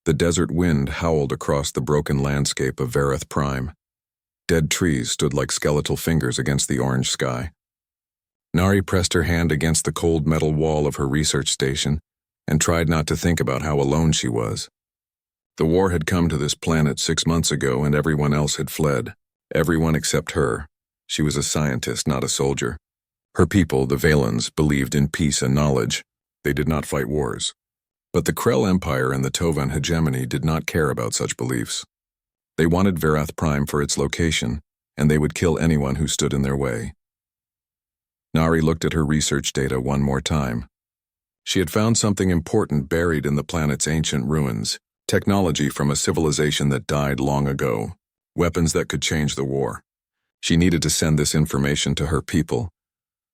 The desert wind howled across the broken landscape of Vareth Prime. Dead trees stood like skeletal fingers against the orange sky. Nari pressed her hand against the cold metal wall of her research station and tried not to think about how alone she was. The war had come to this planet 6 months ago and everyone else had fled. Everyone except her. She was a scientist, not a soldier. Her people, the Valens, believed in peace and knowledge. They did not fight wars. But the Krell Empire and the Tovan hegemony did not care about such beliefs. They wanted Vareth Prime for its location, and they would kill anyone who stood in their way. Nari looked at her research data one more time. She had found something important buried in the planet's ancient ruins, technology from a civilization that died long ago, weapons that could change the war. She needed to send this information to her people,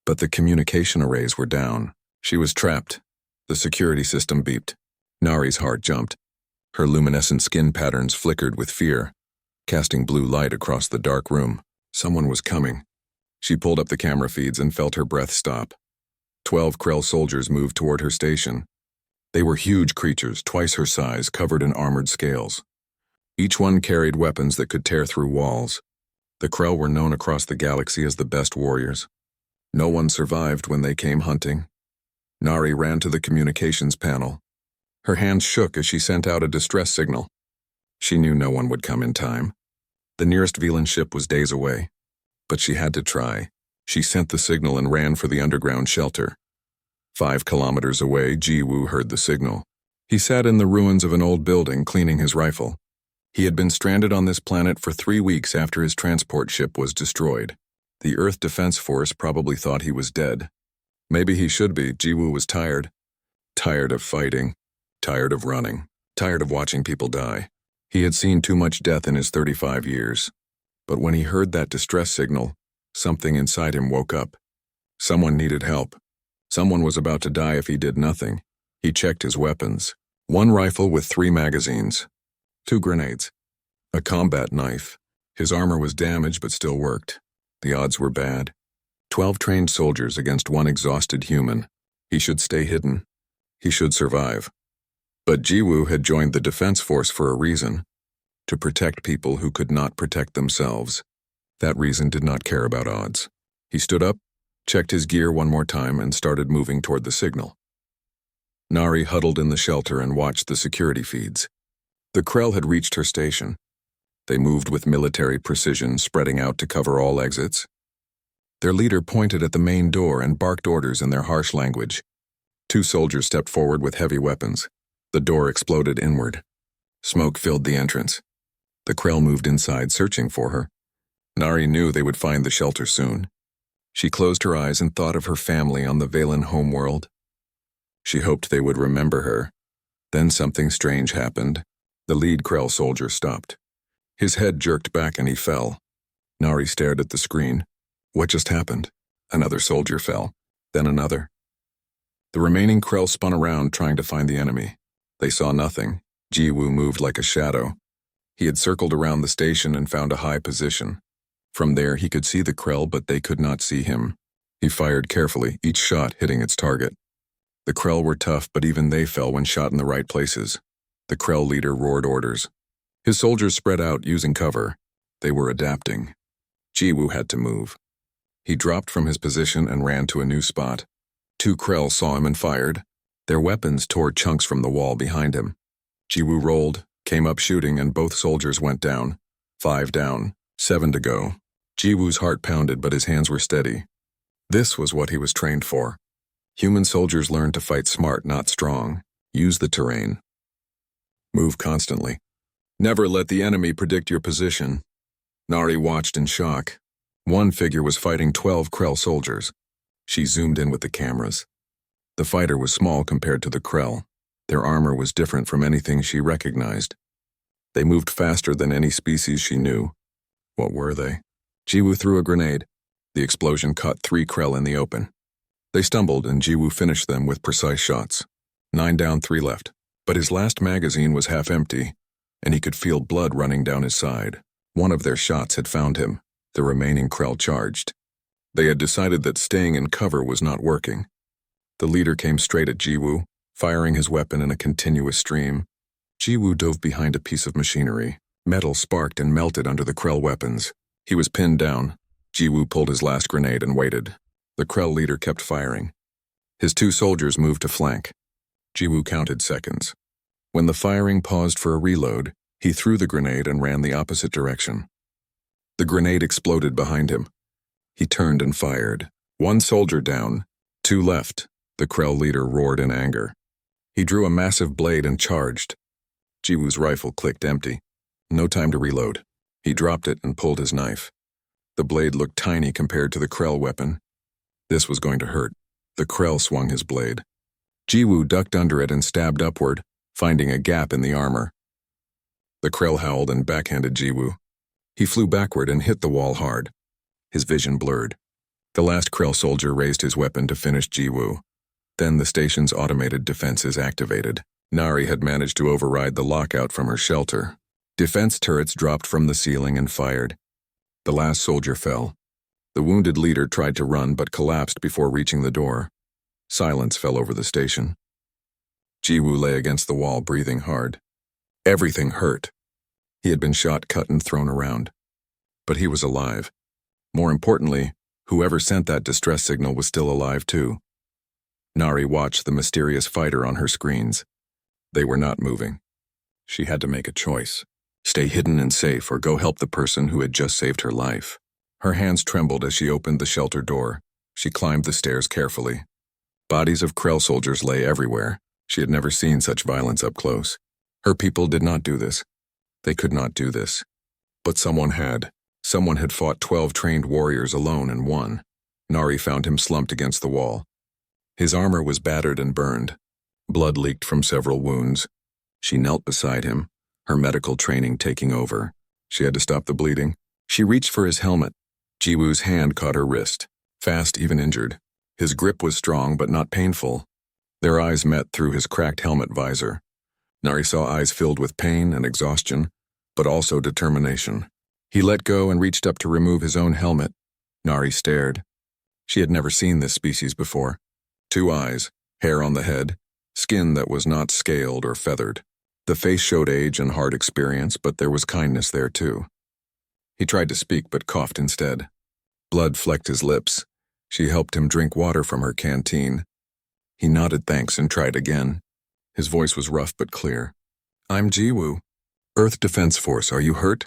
but the communication arrays were down. She was trapped. The security system beeped. Nari's heart jumped. Her luminescent skin patterns flickered with fear, casting blue light across the dark room. Someone was coming. She pulled up the camera feeds and felt her breath stop. 12 Krell soldiers moved toward her station. They were huge creatures, twice her size, covered in armored scales. Each one carried weapons that could tear through walls. The Krell were known across the galaxy as the best warriors. No one survived when they came hunting. Nari ran to the communications panel. Her hands shook as she sent out a distress signal. She knew no one would come in time. The nearest Velan ship was days away. But she had to try. She sent the signal and ran for the underground shelter. 5 kilometers away, Ji-Woo heard the signal. He sat in the ruins of an old building cleaning his rifle. He had been stranded on this planet for 3 weeks after his transport ship was destroyed. The Earth Defense Force probably thought he was dead. Maybe he should be. Ji-Woo was tired. Tired of fighting. Tired of running. Tired of watching people die. He had seen too much death in his 35 years. But when he heard that distress signal, something inside him woke up. Someone needed help. Someone was about to die if he did nothing. He checked his weapons. 1 rifle with 3 magazines. 2 grenades. A combat knife. His armor was damaged but still worked. The odds were bad. 12 trained soldiers against 1 exhausted human. He should stay hidden. He should survive. But Ji-Woo had joined the defense force for a reason. To protect people who could not protect themselves. That reason did not care about odds. He stood up, checked his gear one more time, and started moving toward the signal. Nari huddled in the shelter and watched the security feeds. The Krell had reached her station. They moved with military precision, spreading out to cover all exits. Their leader pointed at the main door and barked orders in their harsh language. 2 soldiers stepped forward with heavy weapons. The door exploded inward. Smoke filled the entrance. The Krell moved inside, searching for her. Nari knew they would find the shelter soon. She closed her eyes and thought of her family on the Valan homeworld. She hoped they would remember her. Then something strange happened. The lead Krell soldier stopped. His head jerked back and he fell. Nari stared at the screen. What just happened? Another soldier fell. Then another. The remaining Krell spun around, trying to find the enemy. They saw nothing. Ji-Woo moved like a shadow. He had circled around the station and found a high position. From there, he could see the Krell, but they could not see him. He fired carefully, each shot hitting its target. The Krell were tough, but even they fell when shot in the right places. The Krell leader roared orders. His soldiers spread out, using cover. They were adapting. Ji-Woo had to move. He dropped from his position and ran to a new spot. 2 Krell saw him and fired. Their weapons tore chunks from the wall behind him. Ji-Woo rolled, came up shooting, and both soldiers went down. 5 down, 7 to go. Ji-Woo's heart pounded, but his hands were steady. This was what he was trained for. Human soldiers learn to fight smart, not strong. Use the terrain. Move constantly. Never let the enemy predict your position. Nari watched in shock. 1 figure was fighting 12 Krell soldiers. She zoomed in with the cameras. The fighter was small compared to the Krell. Their armor was different from anything she recognized. They moved faster than any species she knew. What were they? Ji-Woo threw a grenade. The explosion caught 3 Krell in the open. They stumbled, and Ji-Woo finished them with precise shots. 9 down, 3 left. But his last magazine was half empty, and he could feel blood running down his side. One of their shots had found him. The remaining Krell charged. They had decided that staying in cover was not working. The leader came straight at Ji-Woo, firing his weapon in a continuous stream. Jiwoo dove behind a piece of machinery. Metal sparked and melted under the Krell weapons. He was pinned down. Jiwoo pulled his last grenade and waited. The Krell leader kept firing. His 2 soldiers moved to flank. Jiwoo counted seconds. When the firing paused for a reload, he threw the grenade and ran the opposite direction. The grenade exploded behind him. He turned and fired. 1 soldier down, 2 left. The Krell leader roared in anger. He drew a massive blade and charged. Jiwoo's rifle clicked empty. No time to reload. He dropped it and pulled his knife. The blade looked tiny compared to the Krell weapon. This was going to hurt. The Krell swung his blade. Jiwoo ducked under it and stabbed upward, finding a gap in the armor. The Krell howled and backhanded Jiwoo. He flew backward and hit the wall hard. His vision blurred. The last Krell soldier raised his weapon to finish Jiwoo. Then the station's automated defenses activated. Nari had managed to override the lockout from her shelter. Defense turrets dropped from the ceiling and fired. The last soldier fell. The wounded leader tried to run but collapsed before reaching the door. Silence fell over the station. Jiwoo lay against the wall, breathing hard. Everything hurt. He had been shot, cut, and thrown around. But he was alive. More importantly, whoever sent that distress signal was still alive too. Nari watched the mysterious fighter on her screens. They were not moving. She had to make a choice. Stay hidden and safe or go help the person who had just saved her life. Her hands trembled as she opened the shelter door. She climbed the stairs carefully. Bodies of Krell soldiers lay everywhere. She had never seen such violence up close. Her people did not do this. They could not do this. But someone had. Someone had fought 12 trained warriors alone and won. Nari found him slumped against the wall. His armor was battered and burned. Blood leaked from several wounds. She knelt beside him, her medical training taking over. She had to stop the bleeding. She reached for his helmet. Jiwoo's hand caught her wrist, fast, even injured. His grip was strong but not painful. Their eyes met through his cracked helmet visor. Nari saw eyes filled with pain and exhaustion, but also determination. He let go and reached up to remove his own helmet. Nari stared. She had never seen this species before. 2 eyes, hair on the head, skin that was not scaled or feathered. The face showed age and hard experience, but there was kindness there too. He tried to speak but coughed instead. Blood flecked his lips. She helped him drink water from her canteen. He nodded thanks and tried again. His voice was rough but clear. "I'm Jiwoo. Earth Defense Force, are you hurt?"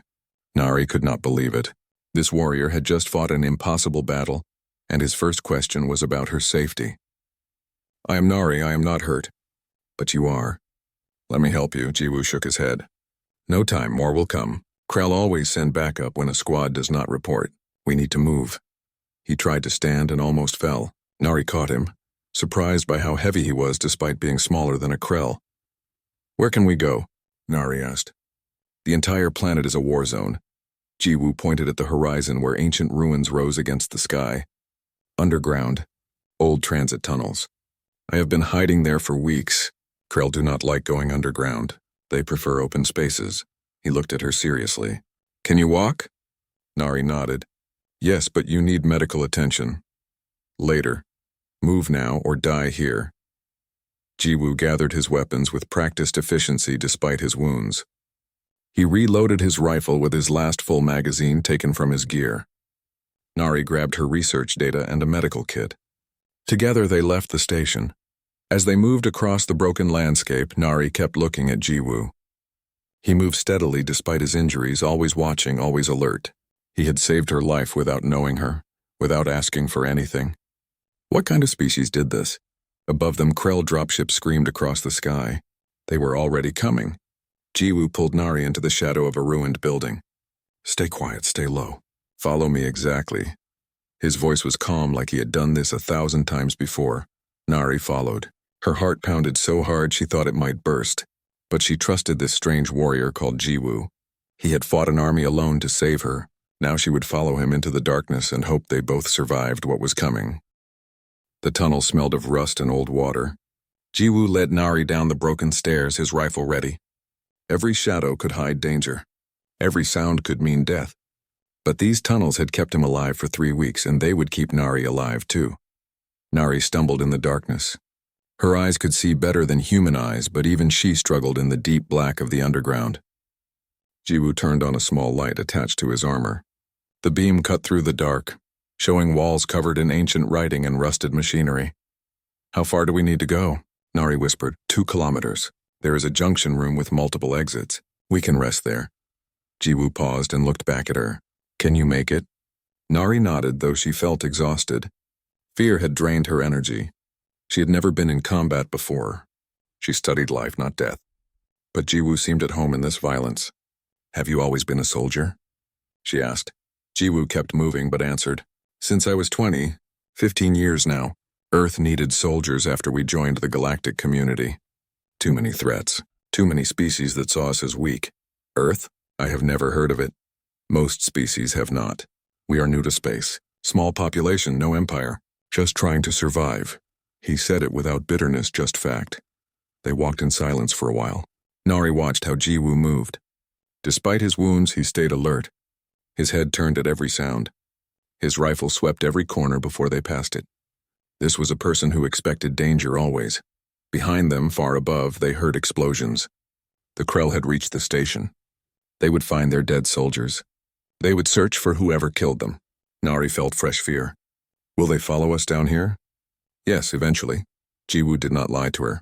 Nari could not believe it. This warrior had just fought an impossible battle, and his first question was about her safety. "I am Nari, I am not hurt." "But you are." "Let me help you," Jiwoo shook his head. "No time, more will come. Krell always send backup when a squad does not report. We need to move." He tried to stand and almost fell. Nari caught him, surprised by how heavy he was despite being smaller than a Krell. "Where can we go?" Nari asked. "The entire planet is a war zone." Jiwoo pointed at the horizon where ancient ruins rose against the sky. "Underground. Old transit tunnels. I have been hiding there for weeks. Krell do not like going underground. They prefer open spaces." He looked at her seriously. "Can you walk?" Nari nodded. "Yes, but you need medical attention. Later. Move now or die here." Jiwoo gathered his weapons with practiced efficiency despite his wounds. He reloaded his rifle with his last full magazine taken from his gear. Nari grabbed her research data and a medical kit. Together they left the station. As they moved across the broken landscape, Nari kept looking at Jiwoo. He moved steadily despite his injuries, always watching, always alert. He had saved her life without knowing her, without asking for anything. What kind of species did this? Above them, Krell dropships screamed across the sky. They were already coming. Jiwoo pulled Nari into the shadow of a ruined building. "Stay quiet, stay low. Follow me exactly." His voice was calm, like he had done this 1,000 times before. Nari followed. Her heart pounded so hard she thought it might burst. But she trusted this strange warrior called Jiwoo. He had fought an army alone to save her. Now she would follow him into the darkness and hope they both survived what was coming. The tunnel smelled of rust and old water. Jiwoo led Nari down the broken stairs, his rifle ready. Every shadow could hide danger. Every sound could mean death. But these tunnels had kept him alive for 3 weeks, and they would keep Nari alive too. Nari stumbled in the darkness. Her eyes could see better than human eyes, but even she struggled in the deep black of the underground. Jiwoo turned on a small light attached to his armor. The beam cut through the dark, showing walls covered in ancient writing and rusted machinery. "How far do we need to go?" Nari whispered. 2 kilometers. There is a junction room with multiple exits. We can rest there. Jiwoo paused and looked back at her. "Can you make it?" Nari nodded, though she felt exhausted. Fear had drained her energy. She had never been in combat before. She studied life, not death. But Jiwoo seemed at home in this violence. "Have you always been a soldier?" she asked. Jiwoo kept moving but answered, "Since I was 20, 15 years now. Earth needed soldiers after we joined the galactic community. Too many threats, too many species that saw us as weak. Earth? I have never heard of it. Most species have not. We are new to space. Small population, no empire. Just trying to survive." He said it without bitterness, just fact. They walked in silence for a while. Nari watched how Jiwoo moved. Despite his wounds, he stayed alert. His head turned at every sound. His rifle swept every corner before they passed it. This was a person who expected danger always. Behind them, far above, they heard explosions. The Krell had reached the station. They would find their dead soldiers. They would search for whoever killed them. Nari felt fresh fear. "Will they follow us down here?" "Yes, eventually." Jiwoo did not lie to her.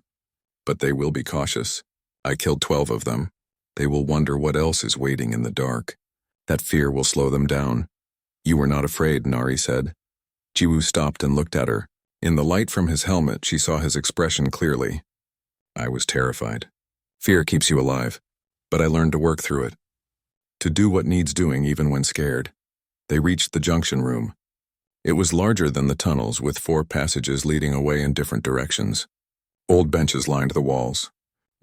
"But they will be cautious. I killed 12 of them. They will wonder what else is waiting in the dark. That fear will slow them down." "You were not afraid," Nari said. Jiwoo stopped and looked at her. In the light from his helmet, she saw his expression clearly. "I was terrified. Fear keeps you alive, but I learned to work through it. To do what needs doing even when scared." They reached the junction room. It was larger than the tunnels, with 4 passages leading away in different directions. Old benches lined the walls.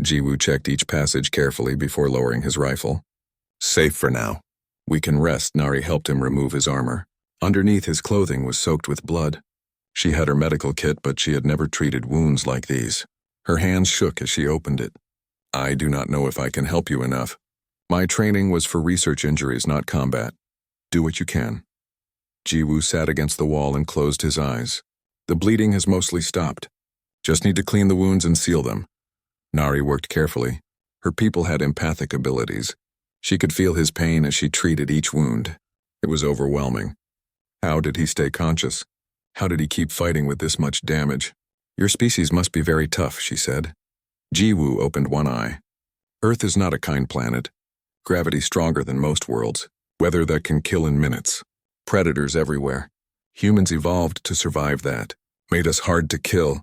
Jiwoo checked each passage carefully before lowering his rifle. "Safe for now. We can rest." Nari helped him remove his armor. Underneath, his clothing was soaked with blood. She had her medical kit, but she had never treated wounds like these. Her hands shook as she opened it. "I do not know if I can help you enough. My training was for research injuries, not combat. Do what you can." Jiwoo sat against the wall and closed his eyes. "The bleeding has mostly stopped. Just need to clean the wounds and seal them." Nari worked carefully. Her people had empathic abilities. She could feel his pain as she treated each wound. It was overwhelming. How did he stay conscious? How did he keep fighting with this much damage? "Your species must be very tough," she said. Jiwoo opened one eye. "Earth is not a kind planet. Gravity stronger than most worlds. Weather that can kill in minutes. Predators everywhere. Humans evolved to survive that. Made us hard to kill."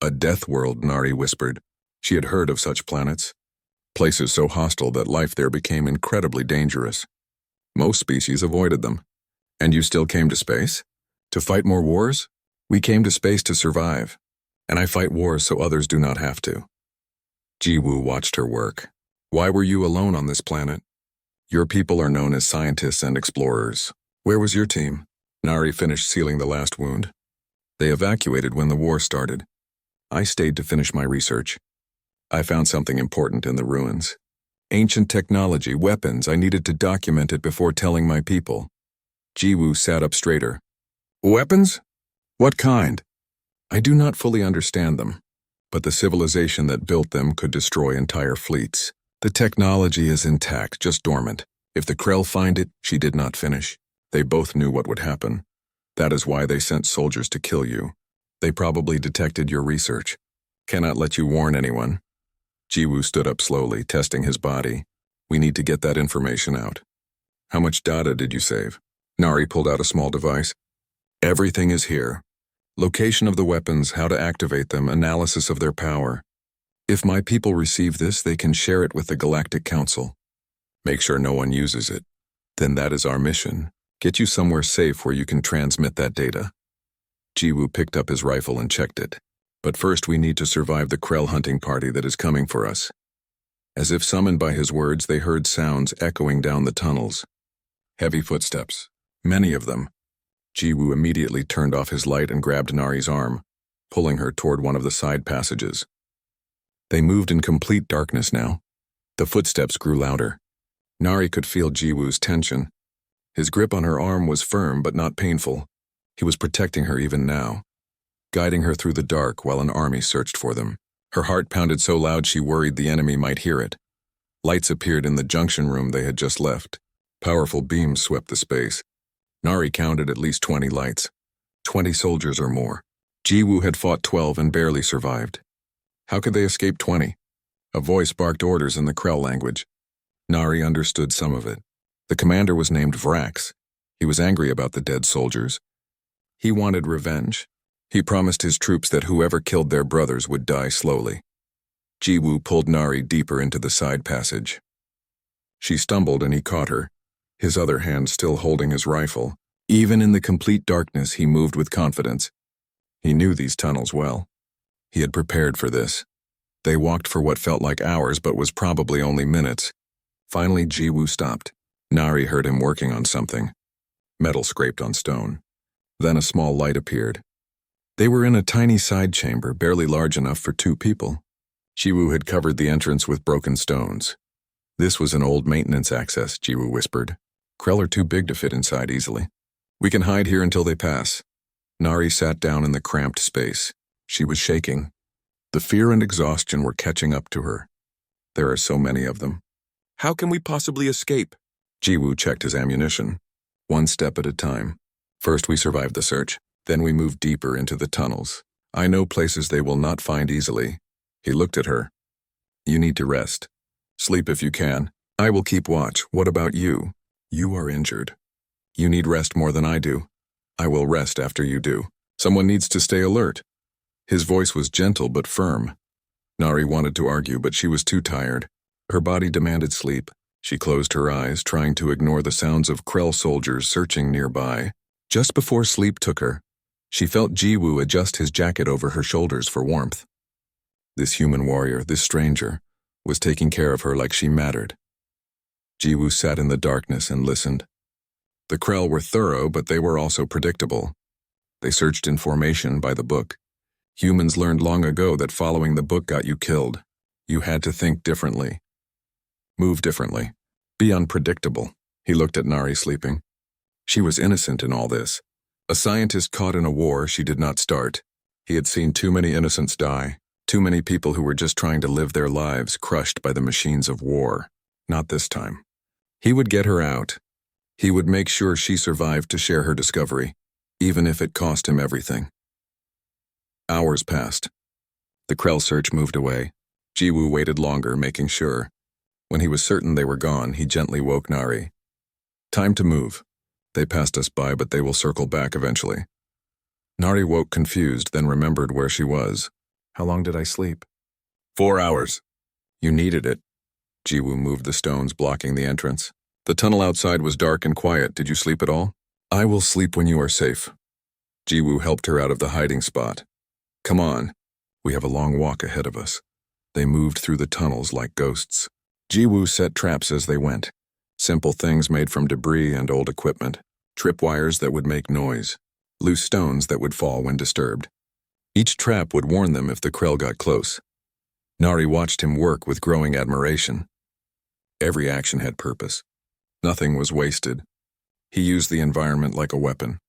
"A death world," Nari whispered. She had heard of such planets. Places so hostile that life there became incredibly dangerous. Most species avoided them. "And you still came to space? To fight more wars?" "We came to space to survive. And I fight wars so others do not have to." Jiwoo watched her work. "Why were you alone on this planet?" "Your people are known as scientists and explorers. Where was your team?" Nari finished sealing the last wound. "They evacuated when the war started. I stayed to finish my research. I found something important in the ruins. Ancient technology, weapons. I needed to document it before telling my people." Jiwoo sat up straighter. "Weapons? What kind?" "I do not fully understand them, but the civilization that built them could destroy entire fleets. The technology is intact, just dormant. If the Krell find it," she did not finish. "They both knew what would happen. That is why they sent soldiers to kill you. They probably detected your research. Cannot let you warn anyone." Jiwoo stood up slowly, testing his body. "We need to get that information out." "How much data did you save?" Nari pulled out a small device. "Everything is here. Location of the weapons, how to activate them, analysis of their power. If my people receive this, they can share it with the Galactic Council. Make sure no one uses it. Then that is our mission. Get you somewhere safe where you can transmit that data." Jiwoo picked up his rifle and checked it. "But first we need to survive the Krell hunting party that is coming for us." As if summoned by his words, they heard sounds echoing down the tunnels. Heavy footsteps. Many of them. Jiwoo immediately turned off his light and grabbed Nari's arm, pulling her toward one of the side passages. They moved in complete darkness now. The footsteps grew louder. Nari could feel Jiwoo's tension. His grip on her arm was firm but not painful. He was protecting her even now. guiding her through the dark while an army searched for them. Her heart pounded so loud she worried the enemy might hear it. Lights appeared in the junction room they had just left. Powerful beams swept the space. Nari counted at least 20 lights. 20 soldiers or more. Jiwoo had fought 12 and barely survived. How could they escape 20? A voice barked orders in the Krell language. Nari understood some of it. The commander was named Vrax. He was angry about the dead soldiers. He wanted revenge. He promised his troops that whoever killed their brothers would die slowly. Jiwoo pulled Nari deeper into the side passage. She stumbled and he caught her, his other hand still holding his rifle. Even in the complete darkness, he moved with confidence. He knew these tunnels well. He had prepared for this. They walked for what felt like hours but was probably only minutes. Finally, Jiwoo stopped. Nari heard him working on something. Metal scraped on stone. Then a small light appeared. They were in a tiny side chamber, barely large enough for 2 people. Jiwoo had covered the entrance with broken stones. This was an old maintenance access, Jiwoo whispered. Krell are too big to fit inside easily. We can hide here until they pass. Nari sat down in the cramped space. She was shaking. The fear and exhaustion were catching up to her. There are so many of them. How can we possibly escape? Jiwoo checked his ammunition. 1 step at a time. First we survived the search. Then we moved deeper into the tunnels. I know places they will not find easily. He looked at her. You need to rest. Sleep if you can. I will keep watch. What about you? You are injured. You need rest more than I do. I will rest after you do. Someone needs to stay alert. His voice was gentle but firm. Nari wanted to argue, but she was too tired. Her body demanded sleep. She closed her eyes, trying to ignore the sounds of Krell soldiers searching nearby. Just before sleep took her, she felt Jiwoo adjust his jacket over her shoulders for warmth. This human warrior, this stranger, was taking care of her like she mattered. Jiwoo sat in the darkness and listened. The Krell were thorough, but they were also predictable. They searched in formation by the book. Humans learned long ago that following the book got you killed. You had to think differently. Move differently. Be unpredictable. He looked at Nari sleeping. She was innocent in all this. A scientist caught in a war she did not start. He had seen too many innocents die. Too many people who were just trying to live their lives crushed by the machines of war. Not this time. He would get her out. He would make sure she survived to share her discovery, even if it cost him everything. Hours passed. The Krell search moved away. Jiwoo waited longer, making sure. When he was certain they were gone, he gently woke Nari. Time to move. They passed us by, but they will circle back eventually. Nari woke confused, then remembered where she was. How long did I sleep? 4 hours. You needed it. Jiwoo moved the stones blocking the entrance. The tunnel outside was dark and quiet. Did you sleep at all? I will sleep when you are safe. Jiwoo helped her out of the hiding spot. Come on. We have a long walk ahead of us. They moved through the tunnels like ghosts. Jiwoo set traps as they went. Simple things made from debris and old equipment. Tripwires that would make noise. Loose stones that would fall when disturbed. Each trap would warn them if the Krell got close. Nari watched him work with growing admiration. Every action had purpose. Nothing was wasted. He used the environment like a weapon.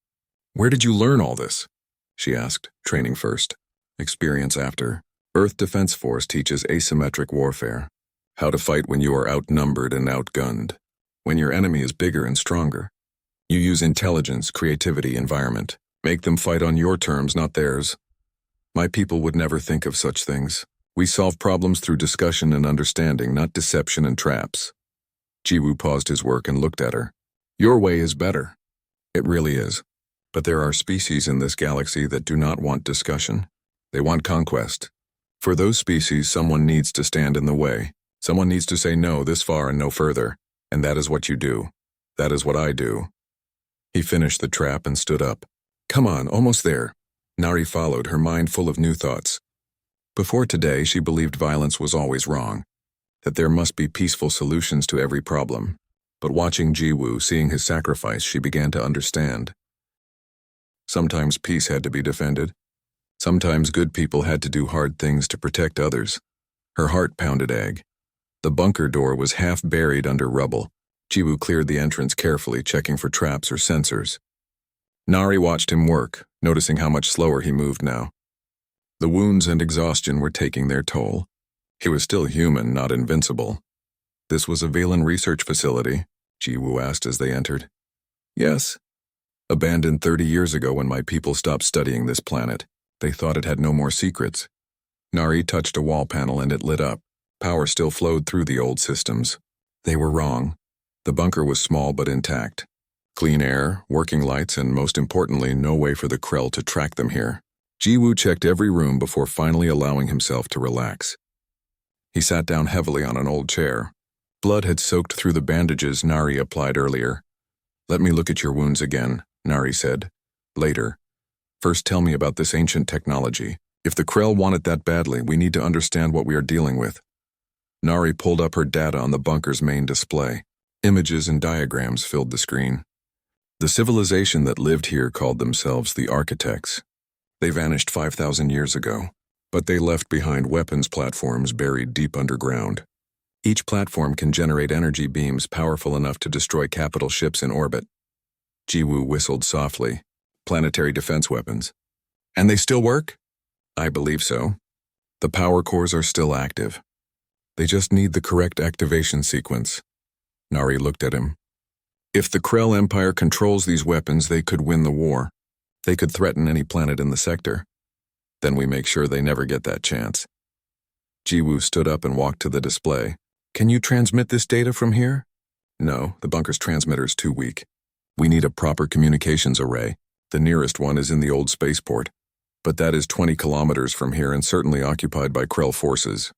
Where did you learn all this? She asked, training first, experience after. Earth Defense Force teaches asymmetric warfare. How to fight when you are outnumbered and outgunned. When your enemy is bigger and stronger. You use intelligence, creativity, environment. Make them fight on your terms, not theirs. My people would never think of such things. We solve problems through discussion and understanding, not deception and traps. Jiwoo paused his work and looked at her. Your way is better. It really is. But there are species in this galaxy that do not want discussion. They want conquest. For those species, someone needs to stand in the way. Someone needs to say no this far and no further. And that is what you do. That is what I do. He finished the trap and stood up. Come on, almost there. Nari followed, her mind full of new thoughts. Before today, she believed violence was always wrong, that there must be peaceful solutions to every problem. But watching Jiwoo, seeing his sacrifice, she began to understand. Sometimes peace had to be defended. Sometimes good people had to do hard things to protect others. Her heart pounded egg. The bunker door was half buried under rubble. Jiwoo cleared the entrance carefully, checking for traps or sensors. Nari watched him work, noticing how much slower he moved now. The wounds and exhaustion were taking their toll. He was still human, not invincible. This was a Valen research facility, Jiwoo asked as they entered. Yes. Abandoned 30 years ago when my people stopped studying this planet. They thought it had no more secrets. Nari touched a wall panel and it lit up. Power still flowed through the old systems. They were wrong. The bunker was small but intact. Clean air, working lights, and most importantly, no way for the Krell to track them here. Jiwoo checked every room before finally allowing himself to relax. He sat down heavily on an old chair. Blood had soaked through the bandages Nari applied earlier. Let me look at your wounds again, Nari said. Later. First tell me about this ancient technology. If the Krell want it that badly, we need to understand what we are dealing with. Nari pulled up her data on the bunker's main display. Images and diagrams filled the screen. The civilization that lived here called themselves the Architects. They vanished 5,000 years ago, but they left behind weapons platforms buried deep underground. Each platform can generate energy beams powerful enough to destroy capital ships in orbit. Jiwoo whistled softly. Planetary defense weapons. And they still work? I believe so. The power cores are still active. They just need the correct activation sequence. Nari looked at him. If the Krell Empire controls these weapons, they could win the war. They could threaten any planet in the sector. Then we make sure they never get that chance. Jiwoo stood up and walked to the display. Can you transmit this data from here? No, the bunker's transmitter's too weak. We need a proper communications array. The nearest one is in the old spaceport. But that is 20 kilometers from here and certainly occupied by Krell forces.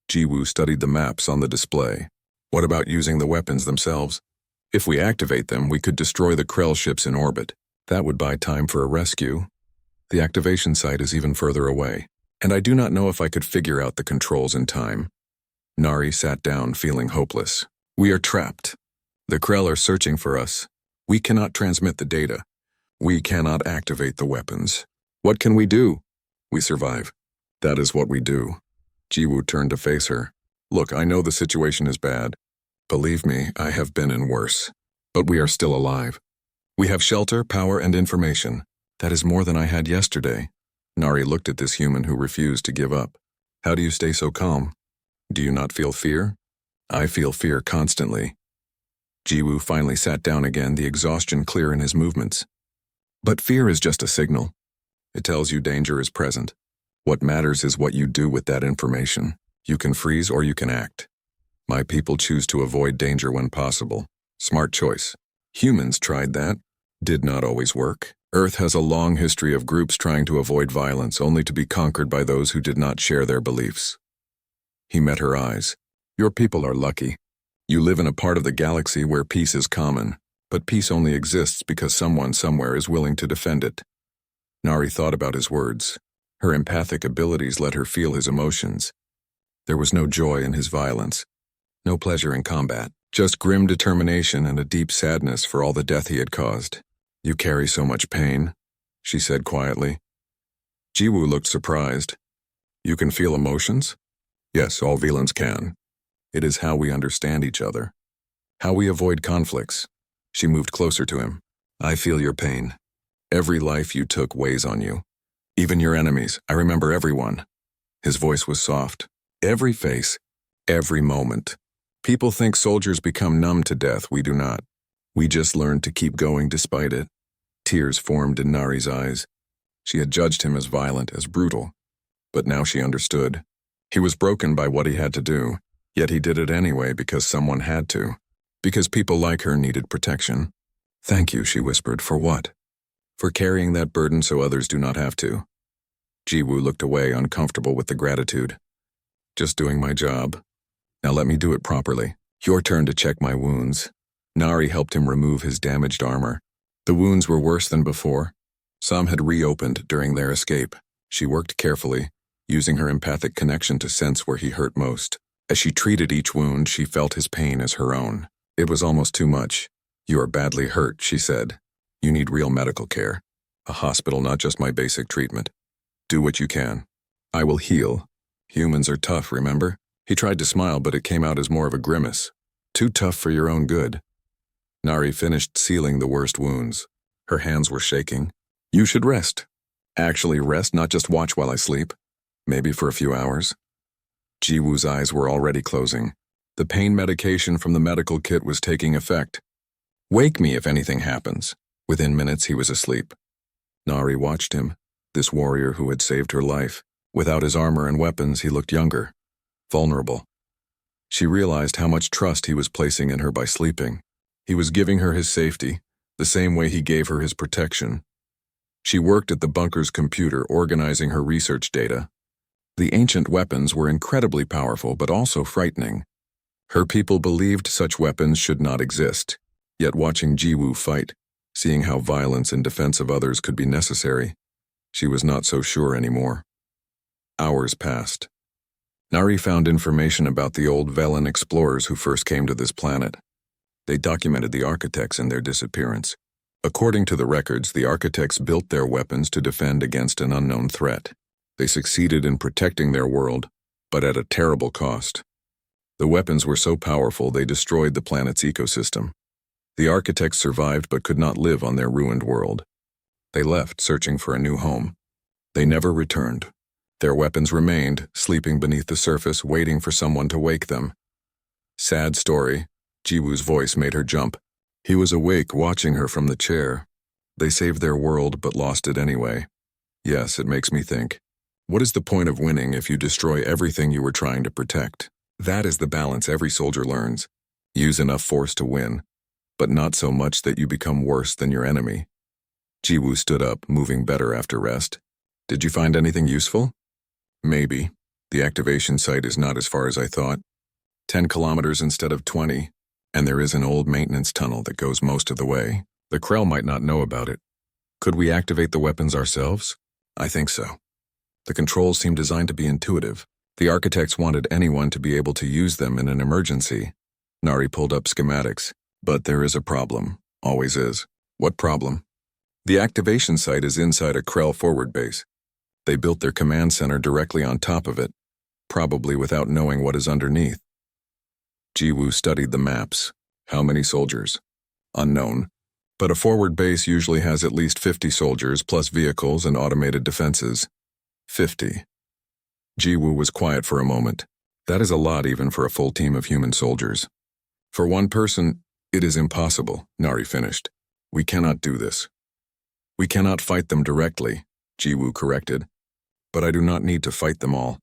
Jiwoo studied the maps on the display. What about using the weapons themselves? If we activate them, we could destroy the Krell ships in orbit. That would buy time for a rescue. The activation site is even further away, and I do not know if I could figure out the controls in time. Nari sat down, feeling hopeless. We are trapped. The Krell are searching for us. We cannot transmit the data. We cannot activate the weapons. What can we do? We survive. That is what we do. Jiwoo turned to face her. Look, I know the situation is bad. Believe me, I have been in worse. But we are still alive. We have shelter, power, and information. That is more than I had yesterday. Nari looked at this human who refused to give up. How do you stay so calm? Do you not feel fear? I feel fear constantly. Jiwoo finally sat down again, the exhaustion clear in his movements. But fear is just a signal. It tells you danger is present. What matters is what you do with that information. You can freeze or you can act. My people choose to avoid danger when possible. Smart choice. Humans tried that. Did not always work. Earth has a long history of groups trying to avoid violence only to be conquered by those who did not share their beliefs. He met her eyes. Your people are lucky. You live in a part of the galaxy where peace is common, but peace only exists because someone somewhere is willing to defend it. Nari thought about his words. Her empathic abilities let her feel his emotions. There was no joy in his violence, no pleasure in combat, just grim determination and a deep sadness for all the death he had caused. You carry so much pain, she said quietly. Jiwoo looked surprised. You can feel emotions? Yes, all Velans can. It is how we understand each other, how we avoid conflicts. She moved closer to him. I feel your pain. Every life you took weighs on you. Even your enemies, I remember everyone. His voice was soft. Every face, every moment. People think soldiers become numb to death. We do not. We just learn to keep going despite it. Tears formed in Nari's eyes. She had judged him as violent, as brutal. But now she understood. He was broken by what he had to do, yet he did it anyway because someone had to. Because people like her needed protection. Thank you, she whispered. For what? For carrying that burden so others do not have to. Jiwoo looked away, uncomfortable with the gratitude. Just doing my job. Now let me do it properly. Your turn to check my wounds. Nari helped him remove his damaged armor. The wounds were worse than before. Some had reopened during their escape. She worked carefully, using her empathic connection to sense where he hurt most. As she treated each wound, she felt his pain as her own. It was almost too much. You are badly hurt, she said. You need real medical care. A hospital, not just my basic treatment. Do what you can. I will heal. Humans are tough, remember? He tried to smile, but it came out as more of a grimace. Too tough for your own good. Nari finished sealing the worst wounds. Her hands were shaking. You should rest. Actually rest, not just watch while I sleep. Maybe for a few hours. Jiwoo's eyes were already closing. The pain medication from the medical kit was taking effect. Wake me if anything happens. Within minutes, he was asleep. Nari watched him, this warrior who had saved her life. Without his armor and weapons, he looked younger, vulnerable. She realized how much trust he was placing in her by sleeping. He was giving her his safety, the same way he gave her his protection. She worked at the bunker's computer, organizing her research data. The ancient weapons were incredibly powerful, but also frightening. Her people believed such weapons should not exist. Yet watching Jiwoo fight, seeing how violence in defense of others could be necessary, she was not so sure anymore. Hours passed. Nari found information about the old Velen explorers who first came to this planet. They documented the architects and their disappearance. According to the records, the architects built their weapons to defend against an unknown threat. They succeeded in protecting their world, but at a terrible cost. The weapons were so powerful they destroyed the planet's ecosystem. The architects survived but could not live on their ruined world. They left, searching for a new home. They never returned. Their weapons remained, sleeping beneath the surface, waiting for someone to wake them. Sad story. Jiwoo's voice made her jump. He was awake, watching her from the chair. They saved their world, but lost it anyway. Yes, it makes me think. What is the point of winning if you destroy everything you were trying to protect? That is the balance every soldier learns. Use enough force to win, but not so much that you become worse than your enemy. Jiwoo stood up, moving better after rest. Did you find anything useful? Maybe. The activation site is not as far as I thought. 10 kilometers instead of 20, and there is an old maintenance tunnel that goes most of the way. The Krell might not know about it. Could we activate the weapons ourselves? I think so. The controls seem designed to be intuitive. The architects wanted anyone to be able to use them in an emergency. Nari pulled up schematics. But there is a problem. Always is. What problem? The activation site is inside a Krell forward base. They built their command center directly on top of it, probably without knowing what is underneath. Jiwoo studied the maps. How many soldiers? Unknown. But a forward base usually has at least 50 soldiers plus vehicles and automated defenses. 50. Jiwoo was quiet for a moment. That is a lot even for a full team of human soldiers. For one person, it is impossible, Nari finished. We cannot do this. We cannot fight them directly, Jiwoo corrected. But I do not need to fight them all.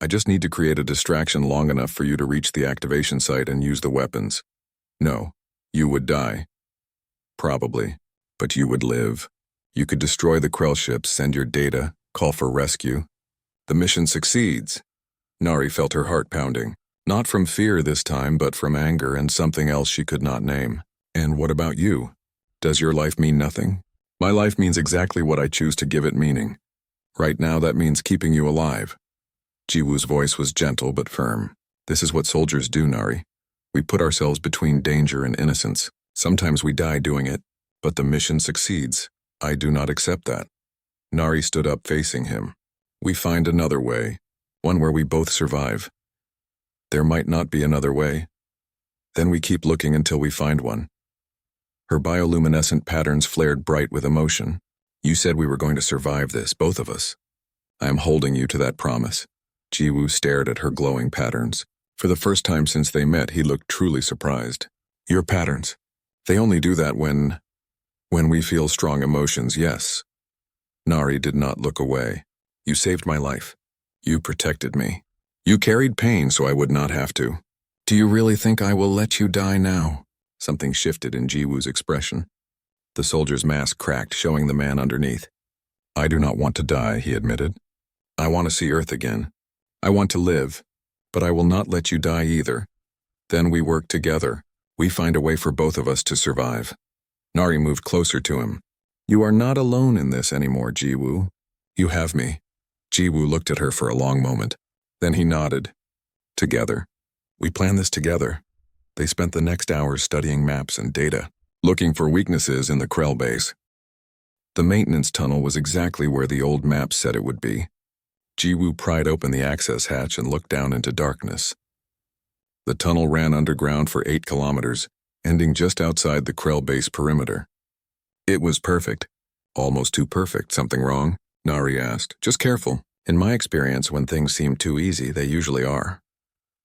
I just need to create a distraction long enough for you to reach the activation site and use the weapons. No, you would die. Probably, but you would live. You could destroy the Krell ships, send your data, call for rescue. The mission succeeds. Nari felt her heart pounding. Not from fear this time, but from anger and something else she could not name. And what about you? Does your life mean nothing? My life means exactly what I choose to give it meaning. Right now, that means keeping you alive. Jiwoo's voice was gentle but firm. This is what soldiers do, Nari. We put ourselves between danger and innocence. Sometimes we die doing it, but the mission succeeds. I do not accept that. Nari stood up facing him. We find another way, one where we both survive. There might not be another way. Then we keep looking until we find one. Her bioluminescent patterns flared bright with emotion. You said we were going to survive this, both of us. I am holding you to that promise. Jiwoo stared at her glowing patterns. For the first time since they met, he looked truly surprised. Your patterns. They only do that when we feel strong emotions, yes. Nari did not look away. You saved my life. You protected me. You carried pain so I would not have to. Do you really think I will let you die now? Something shifted in Jiwoo's expression. The soldier's mask cracked, showing the man underneath. I do not want to die, he admitted. I want to see Earth again. I want to live, but I will not let you die either. Then we work together. We find a way for both of us to survive. Nari moved closer to him. You are not alone in this anymore, Jiwoo. You have me. Jiwoo looked at her for a long moment. Then he nodded. Together. We plan this together. They spent the next hours studying maps and data, looking for weaknesses in the Krell base. The maintenance tunnel was exactly where the old maps said it would be. Jiwoo pried open the access hatch and looked down into darkness. The tunnel ran underground for 8 kilometers, ending just outside the Krell base perimeter. It was perfect. Almost too perfect. Something wrong? Nari asked. Just careful. In my experience, when things seem too easy, they usually are.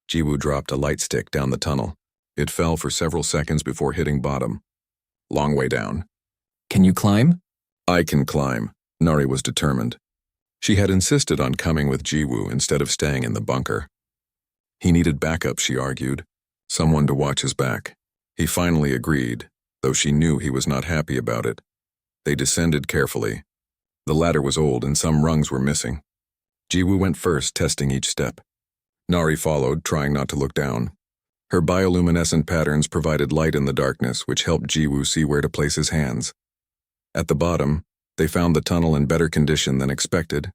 Jiwoo dropped a light stick down the tunnel. It fell for several seconds before hitting bottom. Long way down. Can you climb? I can climb. Nari was determined. She had insisted on coming with Jiwoo instead of staying in the bunker. He needed backup, she argued. Someone to watch his back. He finally agreed, though she knew he was not happy about it. They descended carefully. The ladder was old and some rungs were missing. Jiwoo went first, testing each step. Nari followed, trying not to look down. Her bioluminescent patterns provided light in the darkness, which helped Jiwoo see where to place his hands. At the bottom, they found the tunnel in better condition than expected.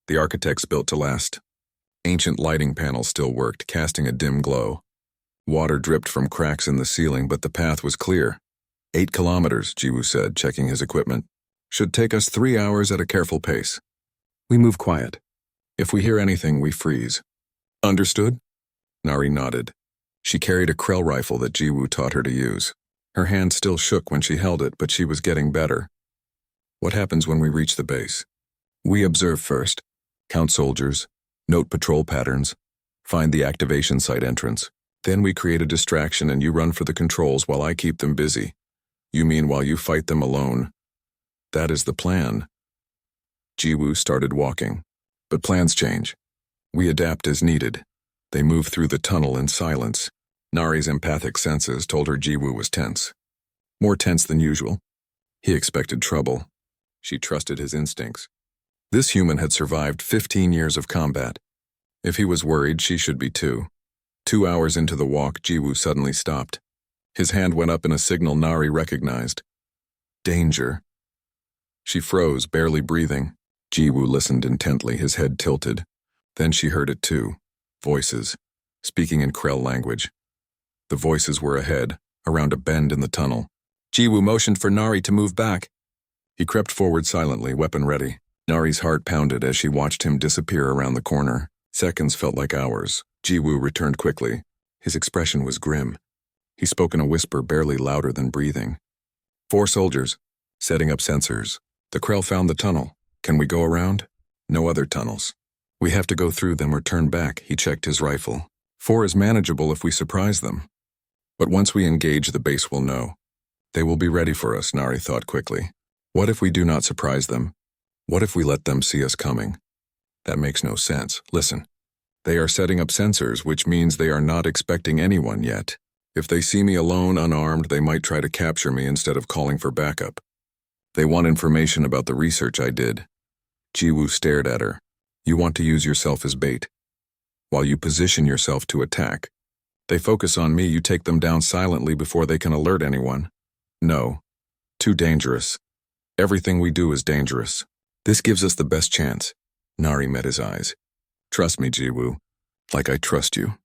The architects built to last. Ancient lighting panels still worked, casting a dim glow. Water dripped from cracks in the ceiling, but the path was clear. 8 kilometers, Jiwoo said, checking his equipment. Should take us 3 hours at a careful pace. We move quiet. If we hear anything, we freeze. Understood? Nari nodded. She carried a Krell rifle that Jiwoo taught her to use. Her hand still shook when she held it, but she was getting better. What happens when we reach the base? We observe first. Count soldiers. Note patrol patterns. Find the activation site entrance. Then we create a distraction and you run for the controls while I keep them busy. You mean while you fight them alone? That is the plan. Jiwoo started walking. But plans change. We adapt as needed. They move through the tunnel in silence. Nari's empathic senses told her Jiwoo was tense. More tense than usual. He expected trouble. She trusted his instincts. This human had survived 15 years of combat. If he was worried, she should be too. 2 hours into the walk, Jiwoo suddenly stopped. His hand went up in a signal Nari recognized. Danger. She froze, barely breathing. Jiwoo listened intently, his head tilted. Then she heard it too. Voices, speaking in Krell language. The voices were ahead, around a bend in the tunnel. Jiwoo motioned for Nari to move back. He crept forward silently, weapon ready. Nari's heart pounded as she watched him disappear around the corner. Seconds felt like hours. Jiwoo returned quickly. His expression was grim. He spoke in a whisper barely louder than breathing. 4 soldiers. Setting up sensors. The Krell found the tunnel. Can we go around? No other tunnels. We have to go through them or turn back, he checked his rifle. 4 is manageable if we surprise them. But once we engage, the base will know. They will be ready for us, Nari thought quickly. What if we do not surprise them? What if we let them see us coming? That makes no sense. Listen. They are setting up sensors, which means they are not expecting anyone yet. If they see me alone, unarmed, they might try to capture me instead of calling for backup. They want information about the research I did. Jiwoo stared at her. You want to use yourself as bait. While you position yourself to attack. They focus on me, you take them down silently before they can alert anyone. No. Too dangerous. Everything we do is dangerous. This gives us the best chance. Nari met his eyes. Trust me, Jiwoo. Like I trust you.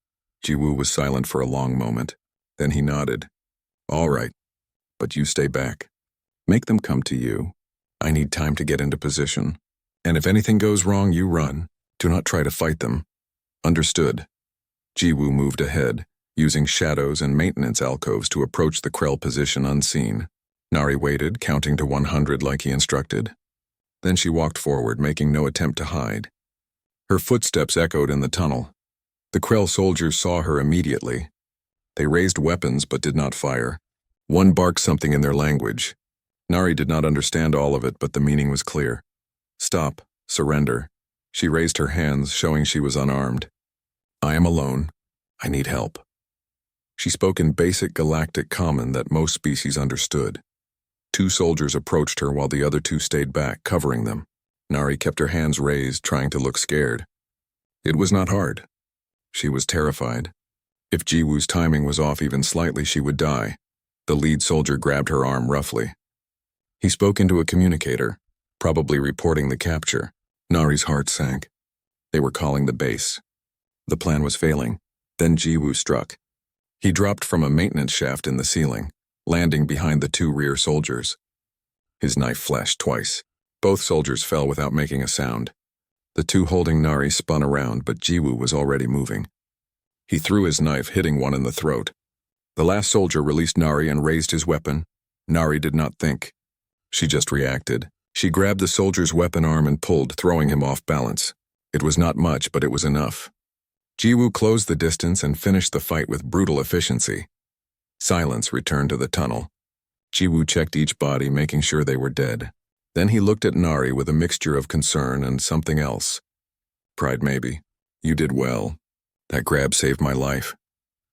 Jiwoo was silent for a long moment. Then he nodded. All right. But you stay back. Make them come to you. I need time to get into position. And if anything goes wrong, you run. Do not try to fight them. Understood. Jiwoo moved ahead, using shadows and maintenance alcoves to approach the Krell position unseen. Nari waited, counting to 100 like he instructed. Then she walked forward, making no attempt to hide. Her footsteps echoed in the tunnel. The Krell soldiers saw her immediately. They raised weapons but did not fire. One barked something in their language. Nari did not understand all of it, but the meaning was clear. Stop. Surrender. She raised her hands, showing she was unarmed. I am alone. I need help. She spoke in basic galactic common that most species understood. 2 soldiers approached her while the other 2 stayed back, covering them. Nari kept her hands raised, trying to look scared. It was not hard. She was terrified. If Jiwoo's timing was off even slightly, she would die. The lead soldier grabbed her arm roughly. He spoke into a communicator, probably reporting the capture. Nari's heart sank. They were calling the base. The plan was failing. Then Jiwoo struck. He dropped from a maintenance shaft in the ceiling, landing behind the 2 rear soldiers. His knife flashed twice. Both soldiers fell without making a sound. The 2 holding Nari spun around, but Jiwoo was already moving. He threw his knife, hitting one in the throat. The last soldier released Nari and raised his weapon. Nari did not think. She just reacted. She grabbed the soldier's weapon arm and pulled, throwing him off balance. It was not much, but it was enough. Jiwoo closed the distance and finished the fight with brutal efficiency. Silence returned to the tunnel. Jiwoo checked each body, making sure they were dead. Then he looked at Nari with a mixture of concern and something else. Pride, maybe. You did well. That grab saved my life.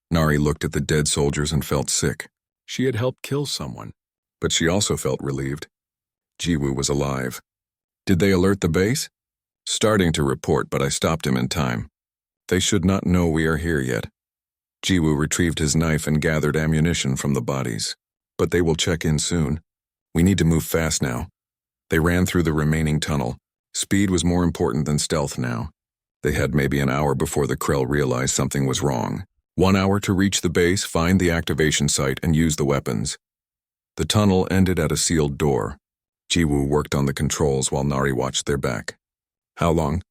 Nari looked at the dead soldiers and felt sick. She had helped kill someone. But she also felt relieved. Jiwoo was alive. Did they alert the base? Starting to report, but I stopped him in time. They should not know we are here yet. Jiwoo retrieved his knife and gathered ammunition from the bodies. But they will check in soon. We need to move fast now. They ran through the remaining tunnel. Speed was more important than stealth now. They had maybe an hour before the Krell realized something was wrong. 1 hour to reach the base, find the activation site, and use the weapons. The tunnel ended at a sealed door. Jiwoo worked on the controls while Nari watched their back. How long?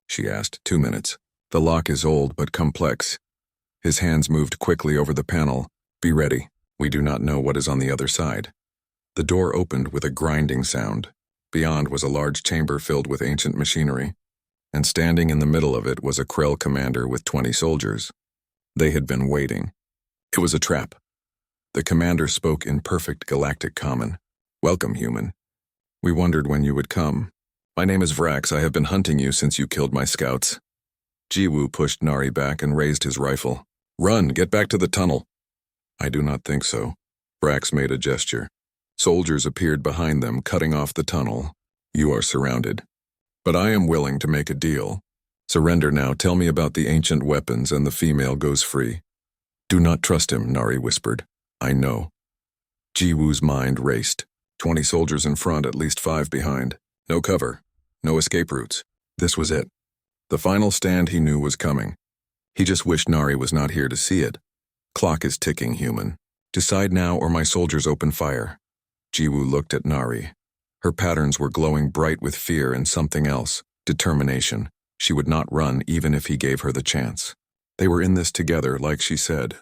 She asked. 2 minutes. The lock is old but complex. His hands moved quickly over the panel. Be ready. We do not know what is on the other side. The door opened with a grinding sound. Beyond was a large chamber filled with ancient machinery, and standing in the middle of it was a Krell commander with 20 soldiers. They had been waiting. It was a trap. The commander spoke in perfect galactic common. Welcome, human. We wondered when you would come. My name is Vrax. I have been hunting you since you killed my scouts. Jiwoo pushed Nari back and raised his rifle. Run, get back to the tunnel. I do not think so. Vrax made a gesture. Soldiers appeared behind them, cutting off the tunnel. You are surrounded. But I am willing to make a deal. Surrender now. Tell me about the ancient weapons and the female goes free. Do not trust him, Nari whispered. I know. Jiwoo's mind raced. 20 soldiers in front, at least 5 behind. No cover. No escape routes. This was it. The final stand he knew was coming. He just wished Nari was not here to see it. Clock is ticking, human. Decide now or my soldiers open fire. Jiwoo looked at Nari. Her patterns were glowing bright with fear and something else, determination. She would not run even if he gave her the chance. They were in this together, like she said.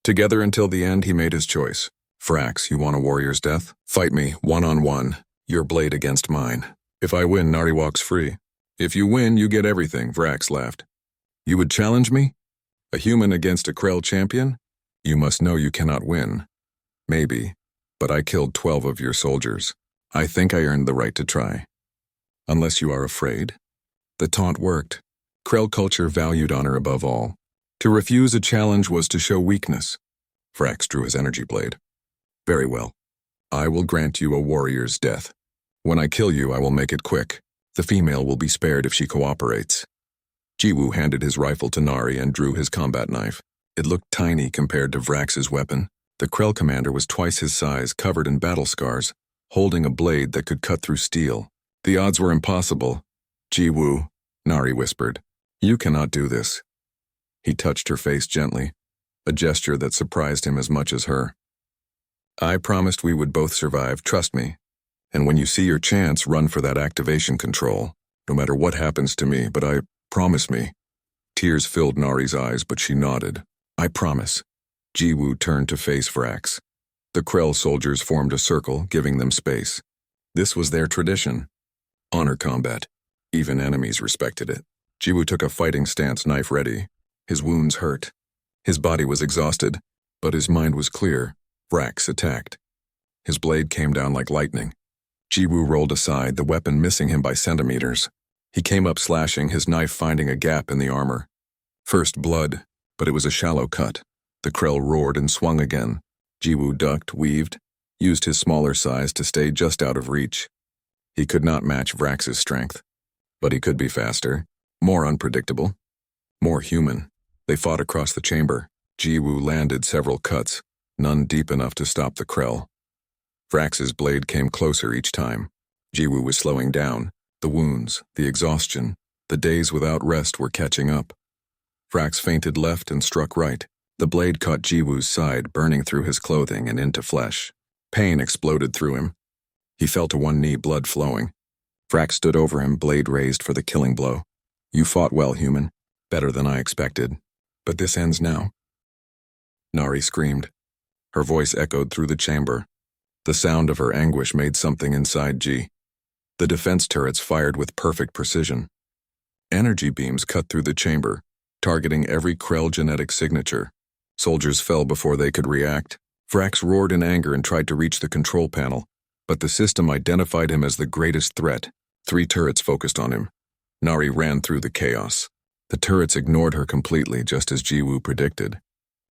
Together until the end, he made his choice. Vrax, you want a warrior's death? Fight me, 1-on-1. Your blade against mine. If I win, Nari walks free. If you win, you get everything, Vrax laughed. You would challenge me? A human against a Krell champion? You must know you cannot win. Maybe, but I killed 12 of your soldiers. I think I earned the right to try. Unless you are afraid. The taunt worked. Krell culture valued honor above all. To refuse a challenge was to show weakness. Vrax drew his energy blade. Very well. I will grant you a warrior's death. When I kill you, I will make it quick. The female will be spared if she cooperates. Jiwoo handed his rifle to Nari and drew his combat knife. It looked tiny compared to Vrax's weapon. The Krell commander was twice his size, covered in battle scars, holding a blade that could cut through steel. The odds were impossible. Jiwoo, Nari whispered. You cannot do this. He touched her face gently, a gesture that surprised him as much as her. I promised we would both survive, trust me. And when you see your chance, run for that activation control, no matter what happens to me, but promise me. Tears filled Nari's eyes, but she nodded. I promise. Jiwoo turned to face Vrax. The Krell soldiers formed a circle, giving them space. This was their tradition. Honor combat. Even enemies respected it. Jiwoo took a fighting stance, knife ready. His wounds hurt. His body was exhausted, but his mind was clear. Vrax attacked. His blade came down like lightning. Jiwoo rolled aside, the weapon missing him by centimeters. He came up slashing, his knife finding a gap in the armor. First blood, but it was a shallow cut. The Krell roared and swung again. Jiwoo ducked, weaved, used his smaller size to stay just out of reach. He could not match Vrax's strength, but he could be faster, more unpredictable, more human. They fought across the chamber. Jiwoo landed several cuts, none deep enough to stop the Krell. Vrax's blade came closer each time. Jiwoo was slowing down. The wounds, the exhaustion, the days without rest were catching up. Vrax feinted left and struck right. The blade caught Jiwoo's side, burning through his clothing and into flesh. Pain exploded through him. He fell to one knee, blood flowing. Vrax stood over him, blade raised for the killing blow. You fought well, human. Better than I expected. But this ends now. Nari screamed. Her voice echoed through the chamber. The sound of her anguish made something inside Ji. The defense turrets fired with perfect precision. Energy beams cut through the chamber, targeting every Krell genetic signature. Soldiers fell before they could react. Vrax roared in anger and tried to reach the control panel, but the system identified him as the greatest threat. 3 turrets focused on him. Nari ran through the chaos. The turrets ignored her completely, just as Jiwoo predicted.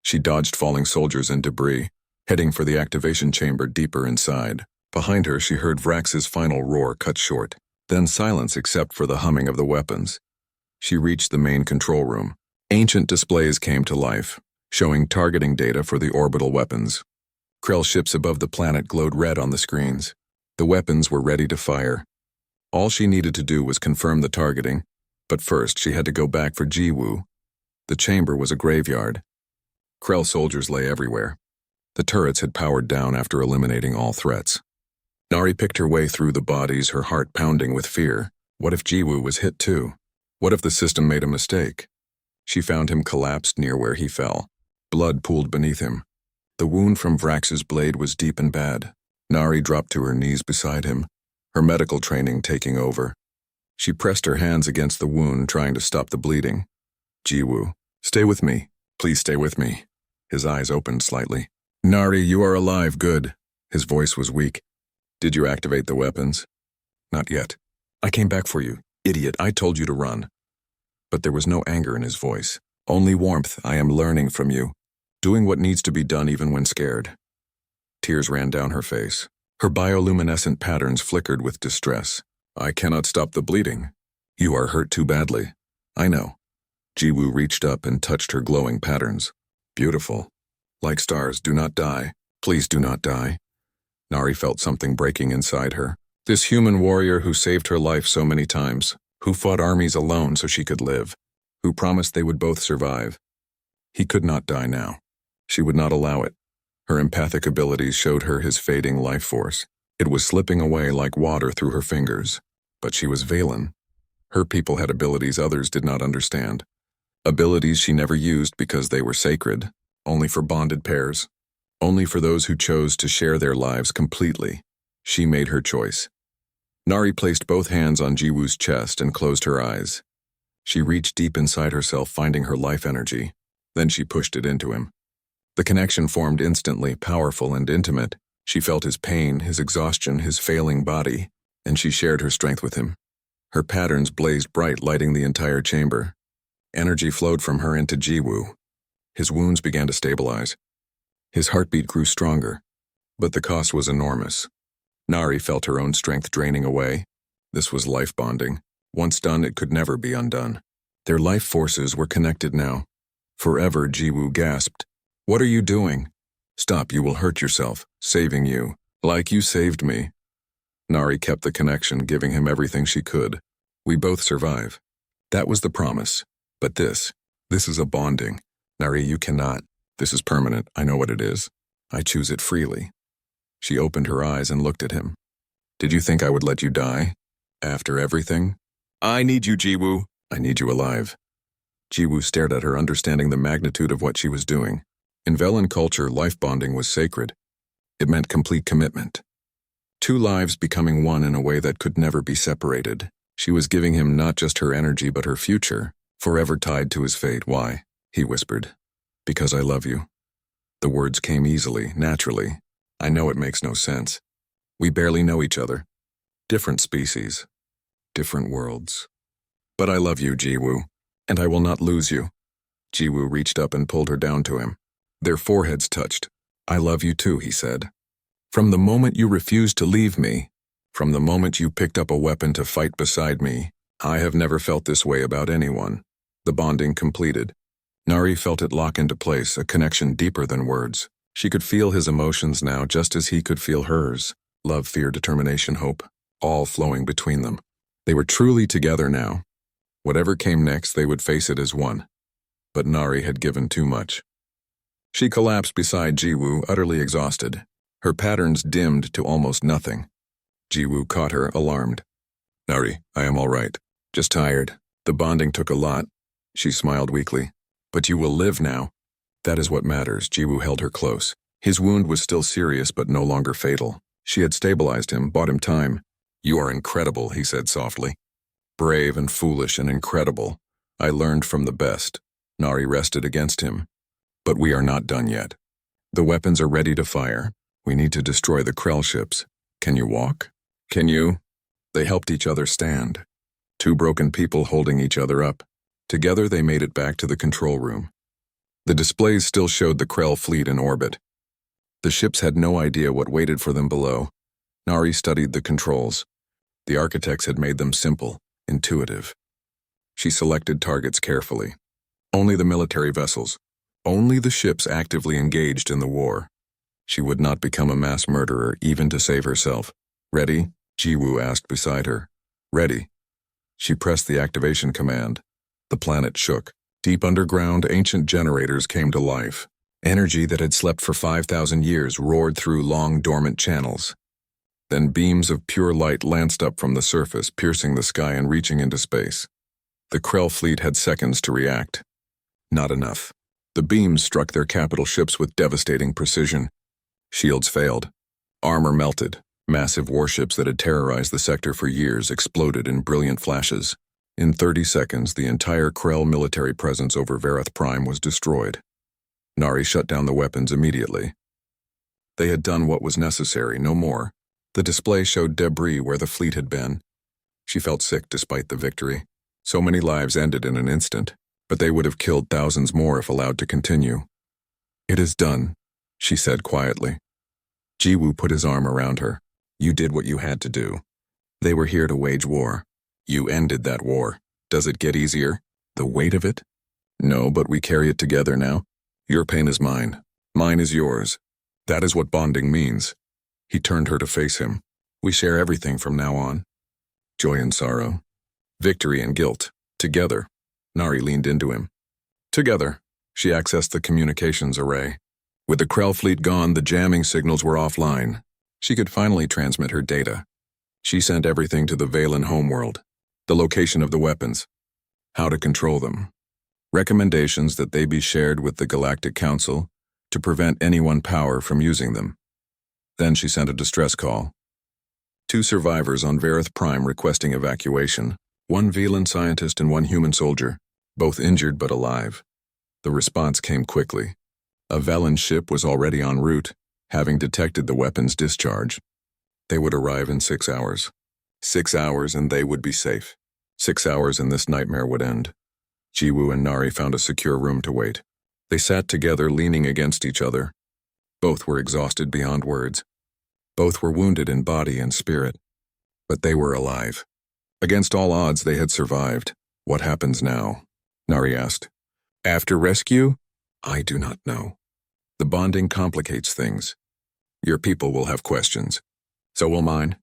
She dodged falling soldiers and debris, heading for the activation chamber deeper inside. Behind her, she heard Vrax's final roar cut short, then silence except for the humming of the weapons. She reached the main control room. Ancient displays came to life, showing targeting data for the orbital weapons. Krell ships above the planet glowed red on the screens. The weapons were ready to fire. All she needed to do was confirm the targeting, but first she had to go back for Jiwoo. The chamber was a graveyard. Krell soldiers lay everywhere. The turrets had powered down after eliminating all threats. Nari picked her way through the bodies, her heart pounding with fear. What if Jiwoo was hit too? What if the system made a mistake? She found him collapsed near where he fell. Blood pooled beneath him. The wound from Vrax's blade was deep and bad. Nari dropped to her knees beside him, her medical training taking over. She pressed her hands against the wound, trying to stop the bleeding. Jiwoo, stay with me. Please stay with me. His eyes opened slightly. Nari, you are alive, good. His voice was weak. Did you activate the weapons? Not yet. I came back for you. Idiot, I told you to run. But there was no anger in his voice. Only warmth. I am learning from you. Doing what needs to be done even when scared. Tears ran down her face. Her bioluminescent patterns flickered with distress. I cannot stop the bleeding. You are hurt too badly. I know. Jiwoo reached up and touched her glowing patterns. Beautiful. Like stars, do not die. Please do not die. Nari felt something breaking inside her. This human warrior who saved her life so many times, who fought armies alone so she could live, who promised they would both survive. He could not die now. She would not allow it. Her empathic abilities showed her his fading life force. It was slipping away like water through her fingers. But she was Valen. Her people had abilities others did not understand. Abilities she never used because they were sacred, only for bonded pairs, only for those who chose to share their lives completely. She made her choice. Nari placed both hands on Jiwoo's chest and closed her eyes. She reached deep inside herself, finding her life energy. Then she pushed it into him. The connection formed instantly, powerful and intimate. She felt his pain, his exhaustion, his failing body, and she shared her strength with him. Her patterns blazed bright, lighting the entire chamber. Energy flowed from her into Jiwoo. His wounds began to stabilize. His heartbeat grew stronger, but the cost was enormous. Nari felt her own strength draining away. This was life bonding. Once done, it could never be undone. Their life forces were connected now. Forever, Jiwoo gasped. What are you doing? Stop, you will hurt yourself. Saving you. Like you saved me. Nari kept the connection, giving him everything she could. We both survive. That was the promise. But this is a bonding. Nari, you cannot. This is permanent. I know what it is. I choose it freely. She opened her eyes and looked at him. Did you think I would let you die? After everything? I need you, Jiwoo. I need you alive. Jiwoo stared at her, understanding the magnitude of what she was doing. In Velen culture, life bonding was sacred. It meant complete commitment. 2 lives becoming one in a way that could never be separated. She was giving him not just her energy but her future, forever tied to his fate. Why? He whispered. Because I love you. The words came easily, naturally. I know it makes no sense. We barely know each other. Different species. Different worlds. But I love you, Jiwoo, and I will not lose you. Jiwoo reached up and pulled her down to him. Their foreheads touched. I love you too, he said. From the moment you refused to leave me, from the moment you picked up a weapon to fight beside me, I have never felt this way about anyone. The bonding completed. Nari felt it lock into place, a connection deeper than words. She could feel his emotions now just as he could feel hers. Love, fear, determination, hope, all flowing between them. They were truly together now. Whatever came next, they would face it as one. But Nari had given too much. She collapsed beside Jiwoo, utterly exhausted. Her patterns dimmed to almost nothing. Jiwoo caught her, alarmed. Nari, I am all right. Just tired. The bonding took a lot. She smiled weakly. But you will live now. That is what matters. Jiwoo held her close. His wound was still serious but no longer fatal. She had stabilized him, bought him time. You are incredible, he said softly. Brave and foolish and incredible. I learned from the best. Nari rested against him. But we are not done yet. The weapons are ready to fire. We need to destroy the Krell ships. Can you walk? Can you? They helped each other stand. Two broken people holding each other up. Together they made it back to the control room. The displays still showed the Krell fleet in orbit. The ships had no idea what waited for them below. Nari studied the controls. The architects had made them simple, intuitive. She selected targets carefully. Only the military vessels. Only the ships actively engaged in the war. She would not become a mass murderer even to save herself. Ready? Jiwoo asked beside her. Ready. She pressed the activation command. The planet shook. Deep underground, ancient generators came to life. Energy that had slept for 5,000 years roared through long, dormant channels. Then beams of pure light lanced up from the surface, piercing the sky and reaching into space. The Krell fleet had seconds to react. Not enough. The beams struck their capital ships with devastating precision. Shields failed. Armor melted. Massive warships that had terrorized the sector for years exploded in brilliant flashes. In 30 seconds, the entire Krell military presence over Verith Prime was destroyed. Nari shut down the weapons immediately. They had done what was necessary, no more. The display showed debris where the fleet had been. She felt sick despite the victory. So many lives ended in an instant, but they would have killed thousands more if allowed to continue. It is done, she said quietly. Jiwoo put his arm around her. You did what you had to do. They were here to wage war. You ended that war. Does it get easier? The weight of it? No, but we carry it together now. Your pain is mine. Mine is yours. That is what bonding means. He turned her to face him. We share everything from now on. Joy and sorrow. Victory and guilt. Together. Nari leaned into him. Together. She accessed the communications array. With the Krell fleet gone, the jamming signals were offline. She could finally transmit her data. She sent everything to the Valen homeworld. The location of the weapons. How to control them. Recommendations that they be shared with the Galactic Council to prevent anyone power from using them. Then she sent a distress call. 2 survivors on Verith Prime requesting evacuation. 1 Velan scientist and 1 human soldier, both injured but alive. The response came quickly. A Velan ship was already en route, having detected the weapon's discharge. They would arrive in 6 hours. 6 hours and they would be safe. 6 hours and this nightmare would end. Jiwoo and Nari found a secure room to wait. They sat together, leaning against each other. Both were exhausted beyond words. Both were wounded in body and spirit. But they were alive. Against all odds, they had survived. What happens now? Nari asked. After rescue? I do not know. The bonding complicates things. Your people will have questions. So will mine.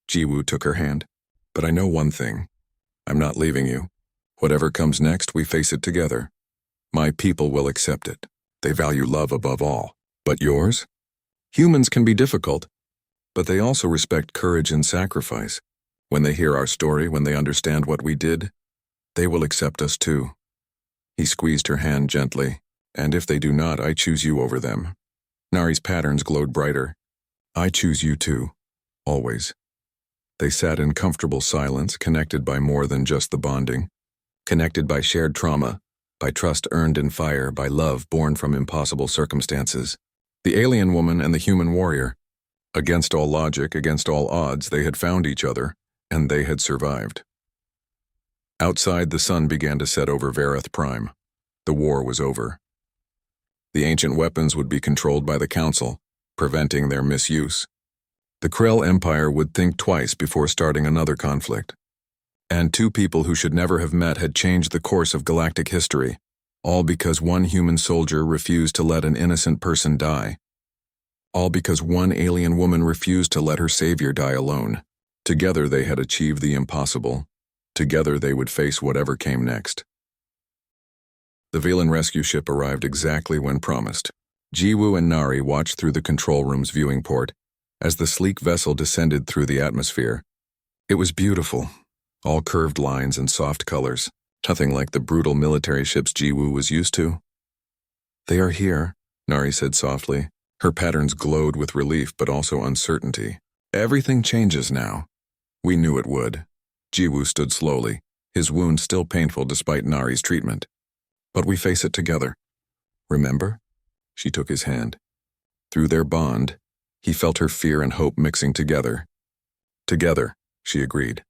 Jiwoo took her hand. But I know one thing. I'm not leaving you. Whatever comes next, we face it together. My people will accept it. They value love above all. But yours? Humans can be difficult, but they also respect courage and sacrifice. When they hear our story, when they understand what we did, they will accept us too. He squeezed her hand gently, and if they do not, I choose you over them. Nari's patterns glowed brighter. I choose you too, always. They sat in comfortable silence, connected by more than just the bonding. Connected by shared trauma, by trust earned in fire, by love born from impossible circumstances. The alien woman and the human warrior. Against all logic, against all odds, they had found each other, and they had survived. Outside, the sun began to set over Verith Prime. The war was over. The ancient weapons would be controlled by the Council, preventing their misuse. The Krell Empire would think twice before starting another conflict. And 2 people who should never have met had changed the course of galactic history, all because 1 human soldier refused to let an innocent person die. All because 1 alien woman refused to let her savior die alone. Together they had achieved the impossible. Together they would face whatever came next. The Velan rescue ship arrived exactly when promised. Jiwoo and Nari watched through the control room's viewing port as the sleek vessel descended through the atmosphere. It was beautiful, all curved lines and soft colors, nothing like the brutal military ships Jiwoo was used to. They are here, Nari said softly. Her patterns glowed with relief but also uncertainty. Everything changes now. We knew it would. Jiwoo stood slowly, his wound still painful despite Nari's treatment. But we face it together. Remember? She took his hand. Through their bond, he felt her fear and hope mixing together. Together, she agreed.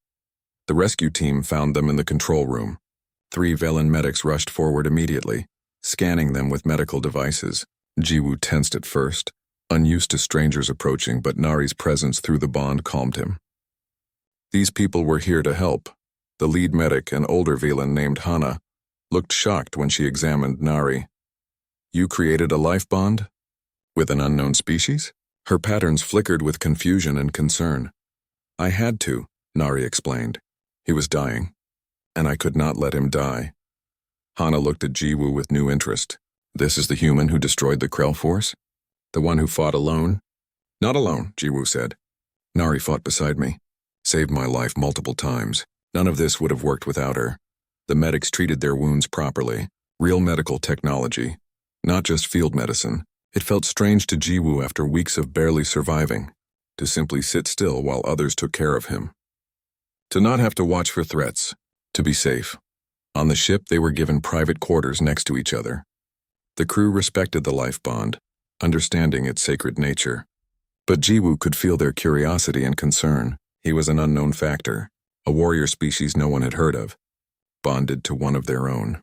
The rescue team found them in the control room. 3 Velen medics rushed forward immediately, scanning them with medical devices. Jiwoo tensed at first, unused to strangers approaching, but Nari's presence through the bond calmed him. These people were here to help. The lead medic, an older Velen named Hana, looked shocked when she examined Nari. You created a life bond? With an unknown species? Her patterns flickered with confusion and concern. I had to, Nari explained. He was dying, and I could not let him die. Hana looked at Jiwoo with new interest. This is the human who destroyed the Krell force? The one who fought alone? Not alone, Jiwoo said. Nari fought beside me. Saved my life multiple times. None of this would have worked without her. The medics treated their wounds properly. Real medical technology. Not just field medicine. It felt strange to Jiwoo after weeks of barely surviving, to simply sit still while others took care of him. To not have to watch for threats. To be safe. On the ship, they were given private quarters next to each other. The crew respected the life bond, understanding its sacred nature. But Jiwoo could feel their curiosity and concern. He was an unknown factor, a warrior species no one had heard of, bonded to one of their own.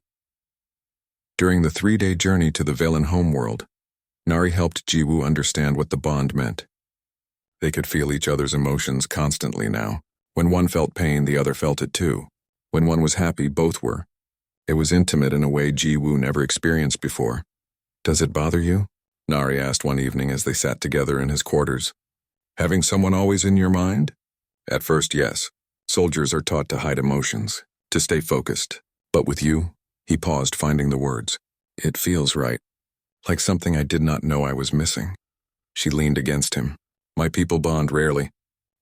During the 3-day journey to the Velen homeworld, Nari helped Jiwoo understand what the bond meant. They could feel each other's emotions constantly now. When one felt pain, the other felt it too. When one was happy, both were. It was intimate in a way Jiwoo never experienced before. Does it bother you? Nari asked one evening as they sat together in his quarters. Having someone always in your mind? At first, yes. Soldiers are taught to hide emotions, to stay focused. But with you, he paused, finding the words. It feels right. Like something I did not know I was missing. She leaned against him. My people bond rarely.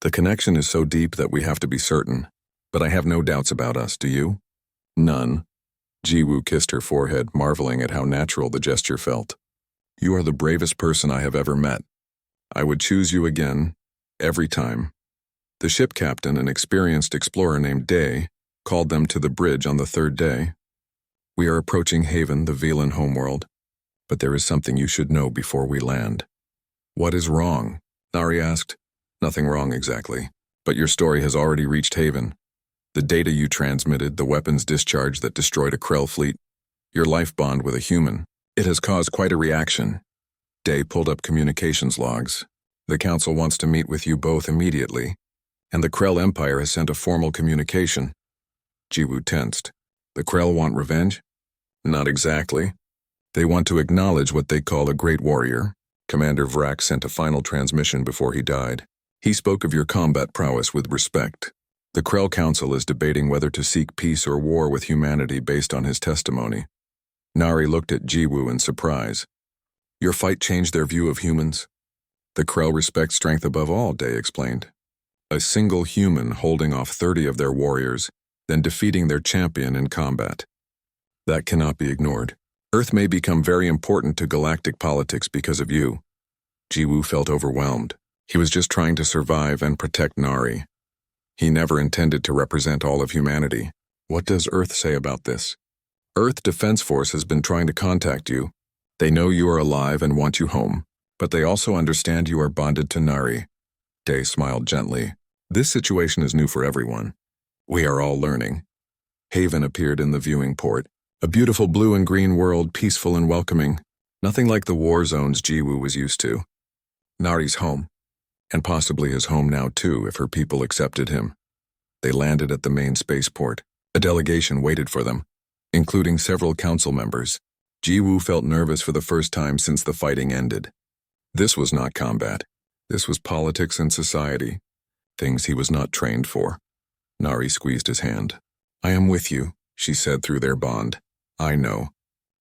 The connection is so deep that we have to be certain. But I have no doubts about us, do you? None. Jiwoo kissed her forehead, marveling at how natural the gesture felt. You are the bravest person I have ever met. I would choose you again, every time. The ship captain, an experienced explorer named Day, called them to the bridge on the 3rd day. We are approaching Haven, the Velen homeworld. But there is something you should know before we land. What is wrong? Nari asked. Nothing wrong exactly, but your story has already reached Haven. The data you transmitted, the weapons discharge that destroyed a Krell fleet, your life bond with a human, it has caused quite a reaction. Day pulled up communications logs. The council wants to meet with you both immediately, and the Krell Empire has sent a formal communication. Jiwoo tensed. The Krell want revenge? Not exactly. They want to acknowledge what they call a great warrior. Commander Vrak sent a final transmission before he died. He spoke of your combat prowess with respect. The Krell Council is debating whether to seek peace or war with humanity based on his testimony. Nari looked at Jiwoo in surprise. Your fight changed their view of humans? The Krell respect strength above all, Day explained. A single human holding off 30 of their warriors, then defeating their champion in combat. That cannot be ignored. Earth may become very important to galactic politics because of you. Jiwoo felt overwhelmed. He was just trying to survive and protect Nari. He never intended to represent all of humanity. What does Earth say about this? Earth Defense Force has been trying to contact you. They know you are alive and want you home, but they also understand you are bonded to Nari. Day smiled gently. This situation is new for everyone. We are all learning. Haven appeared in the viewing port. A beautiful blue and green world, peaceful and welcoming. Nothing like the war zones Jiwoo was used to. Nari's home. And possibly his home now too, if her people accepted him. They landed at the main spaceport. A delegation waited for them, including several council members. Jiwoo felt nervous for the first time since the fighting ended. This was not combat. This was politics and society. Things he was not trained for. Nari squeezed his hand. I am with you, she said through their bond. I know.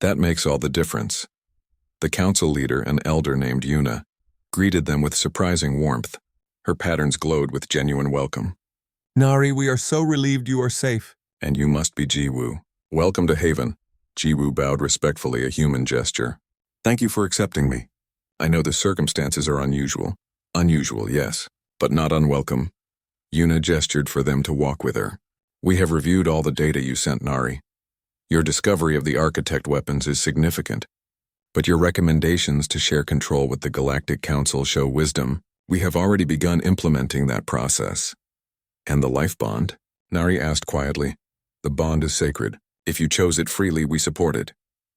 That makes all the difference. The council leader, an elder named Yuna, greeted them with surprising warmth. Her patterns glowed with genuine welcome. Nari, we are so relieved you are safe. And you must be Jiwoo. Welcome to Haven. Jiwoo bowed respectfully, a human gesture. Thank you for accepting me. I know the circumstances are unusual. Unusual, yes, but not unwelcome. Yuna gestured for them to walk with her. We have reviewed all the data you sent, Nari. Your discovery of the architect weapons is significant, but your recommendations to share control with the Galactic Council show wisdom. We have already begun implementing that process. And the life bond? Nari asked quietly. The bond is sacred. If you chose it freely, we support it.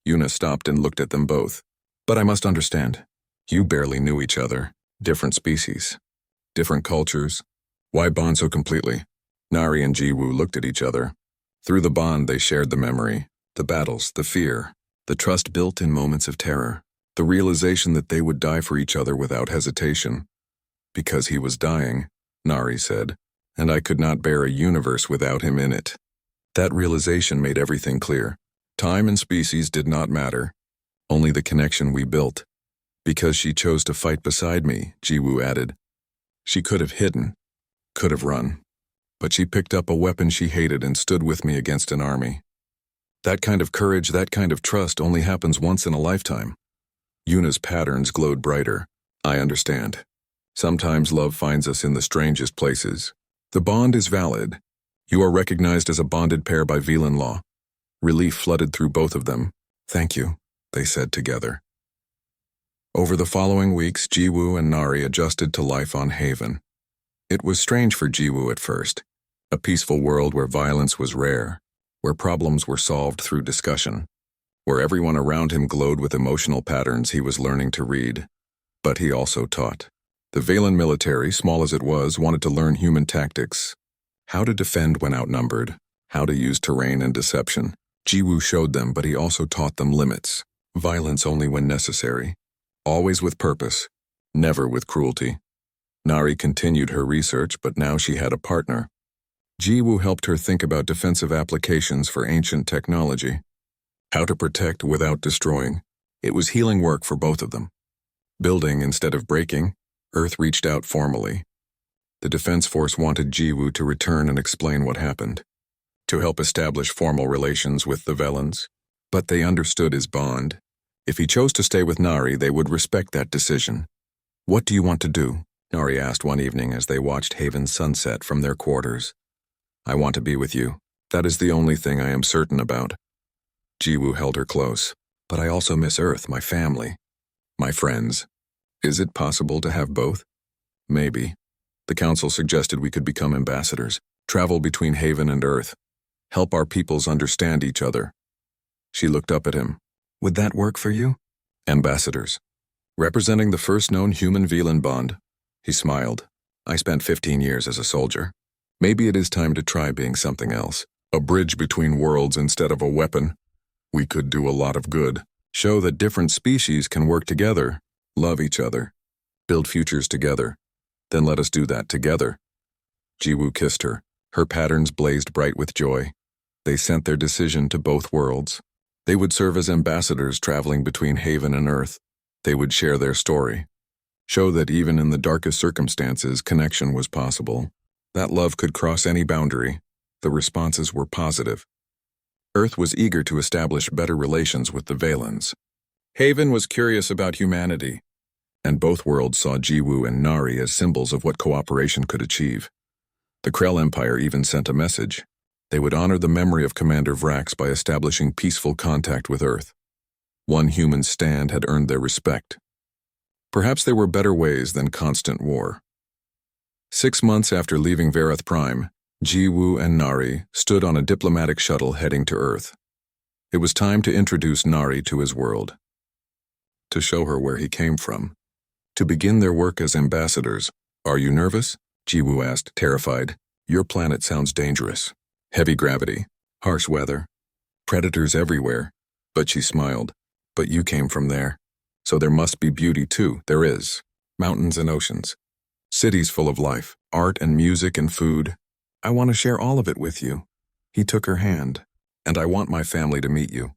Yuna stopped and looked at them both. But I must understand. You barely knew each other. Different species. Different cultures. Why bond so completely? Nari and Jiwoo looked at each other. Through the bond, they shared the memory, the battles, the fear, the trust built in moments of terror, the realization that they would die for each other without hesitation. Because he was dying, Nari said, and I could not bear a universe without him in it. That realization made everything clear. Time and species did not matter, only the connection we built. Because she chose to fight beside me, Jiwoo added. She could have hidden, could have run, but she picked up a weapon she hated and stood with me against an army. That kind of courage, that kind of trust only happens once in a lifetime. Yuna's patterns glowed brighter. I understand. Sometimes love finds us in the strangest places. The bond is valid. You are recognized as a bonded pair by Velan law. Relief flooded through both of them. Thank you, they said together. Over the following weeks, Jiwoo and Nari adjusted to life on Haven. It was strange for Jiwoo at first. A peaceful world where violence was rare, where problems were solved through discussion, where everyone around him glowed with emotional patterns he was learning to read. But he also taught. The Velan military, small as it was, wanted to learn human tactics. How to defend when outnumbered, how to use terrain and deception. Jiwoo showed them, but he also taught them limits. Violence only when necessary. Always with purpose, never with cruelty. Nari continued her research, but now she had a partner. Jiwoo helped her think about defensive applications for ancient technology. How to protect without destroying. It was healing work for both of them. Building instead of breaking, Earth reached out formally. The Defense Force wanted Jiwoo to return and explain what happened, to help establish formal relations with the Velans. But they understood his bond. If he chose to stay with Nari, they would respect that decision. What do you want to do? Nari asked one evening as they watched Haven's sunset from their quarters. I want to be with you. That is the only thing I am certain about. Jiwoo held her close. But I also miss Earth, my family, my friends. Is it possible to have both? Maybe. The council suggested we could become ambassadors, travel between Haven and Earth, help our peoples understand each other. She looked up at him. Would that work for you? Ambassadors. Representing the first known human-Velan bond. He smiled. I spent 15 years as a soldier. Maybe it is time to try being something else. A bridge between worlds instead of a weapon. We could do a lot of good. Show that different species can work together, love each other, build futures together. Then let us do that together. Jiwoo kissed her. Her patterns blazed bright with joy. They sent their decision to both worlds. They would serve as ambassadors traveling between Haven and Earth. They would share their story. Show that even in the darkest circumstances, connection was possible. That love could cross any boundary. The responses were positive. Earth was eager to establish better relations with the Velans. Haven was curious about humanity, and both worlds saw Jiwoo and Nari as symbols of what cooperation could achieve. The Krell Empire even sent a message. They would honor the memory of Commander Vrax by establishing peaceful contact with Earth. One human stand had earned their respect. Perhaps there were better ways than constant war. 6 months after leaving Vareth Prime, Jiwoo and Nari stood on a diplomatic shuttle heading to Earth. It was time to introduce Nari to his world, to show her where he came from, to begin their work as ambassadors. Are you nervous? Jiwoo asked, terrified. Your planet sounds dangerous. Heavy gravity, harsh weather, predators everywhere. But she smiled. But you came from there. So there must be beauty too. There is. Mountains and oceans. Cities full of life, art and music and food. I want to share all of it with you. He took her hand. And I want my family to meet you.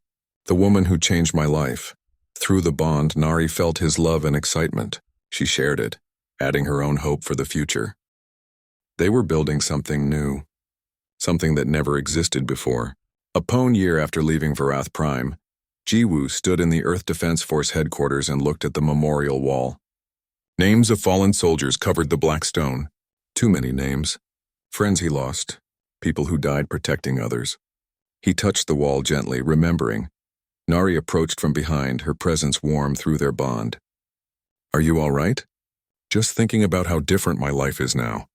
The woman who changed my life. Through the bond, Nari felt his love and excitement. She shared it, adding her own hope for the future. They were building something new. Something that never existed before. A pone year after leaving Varath Prime, Jiwoo stood in the Earth Defense Force headquarters and looked at the memorial wall. Names of fallen soldiers covered the black stone. Too many names. Friends he lost, people who died protecting others. He touched the wall gently, remembering. Nari approached from behind, her presence warm through their bond. Are you all right? Just thinking about how different my life is now.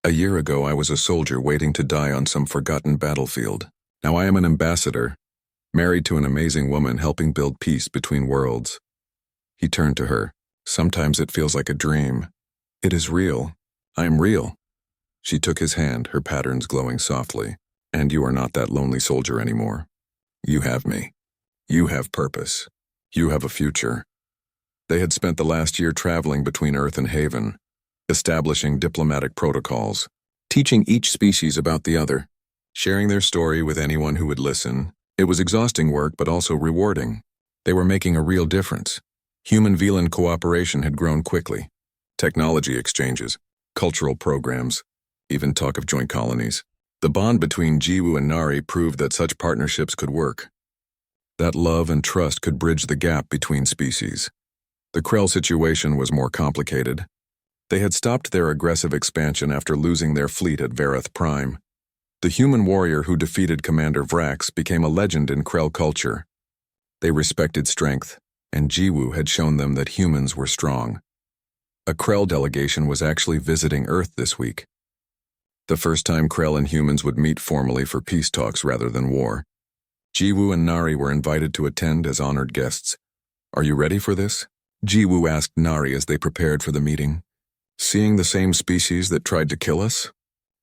A year ago, I was a soldier waiting to die on some forgotten battlefield. Now I am an ambassador, married to an amazing woman helping build peace between worlds. He turned to her. Sometimes it feels like a dream. It is real. I am real. She took his hand, her patterns glowing softly. And you are not that lonely soldier anymore. You have me. You have purpose. You have a future. They had spent the last year traveling between Earth and Haven, establishing diplomatic protocols, teaching each species about the other, sharing their story with anyone who would listen. It was exhausting work, but also rewarding. They were making a real difference. Human-Velan cooperation had grown quickly. Technology exchanges, cultural programs, even talk of joint colonies. The bond between Jiwoo and Nari proved that such partnerships could work. That love and trust could bridge the gap between species. The Krell situation was more complicated. They had stopped their aggressive expansion after losing their fleet at Vareth Prime. The human warrior who defeated Commander Vrax became a legend in Krell culture. They respected strength, and Jiwoo had shown them that humans were strong. A Krell delegation was actually visiting Earth this week. The first time Krell and humans would meet formally for peace talks rather than war. Jiwoo and Nari were invited to attend as honored guests. Are you ready for this? Jiwoo asked Nari as they prepared for the meeting. Seeing the same species that tried to kill us?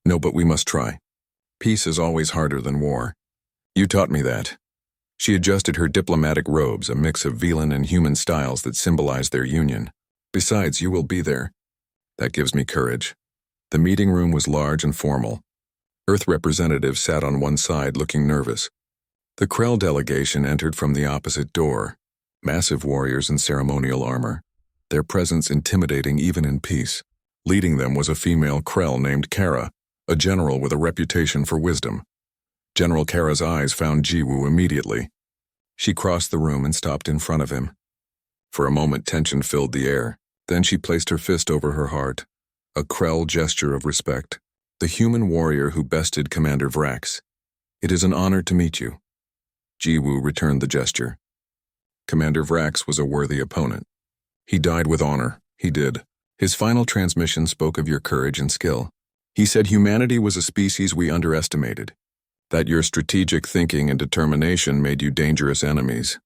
No, but we must try. Peace is always harder than war. You taught me that. She adjusted her diplomatic robes, a mix of Velan and human styles that symbolized their union. Besides, you will be there. That gives me courage. The meeting room was large and formal. Earth representatives sat on one side looking nervous. The Krell delegation entered from the opposite door, massive warriors in ceremonial armor, their presence intimidating even in peace. Leading them was a female Krell named Kara, a general with a reputation for wisdom. General Kara's eyes found Jiwoo immediately. She crossed the room and stopped in front of him. For a moment tension filled the air, then she placed her fist over her heart, a Krell gesture of respect. The human warrior who bested Commander Vrax. It is an honor to meet you. Jiwoo returned the gesture. Commander Vrax was a worthy opponent. He died with honor, he did. His final transmission spoke of your courage and skill. He said humanity was a species we underestimated, that your strategic thinking and determination made you dangerous enemies.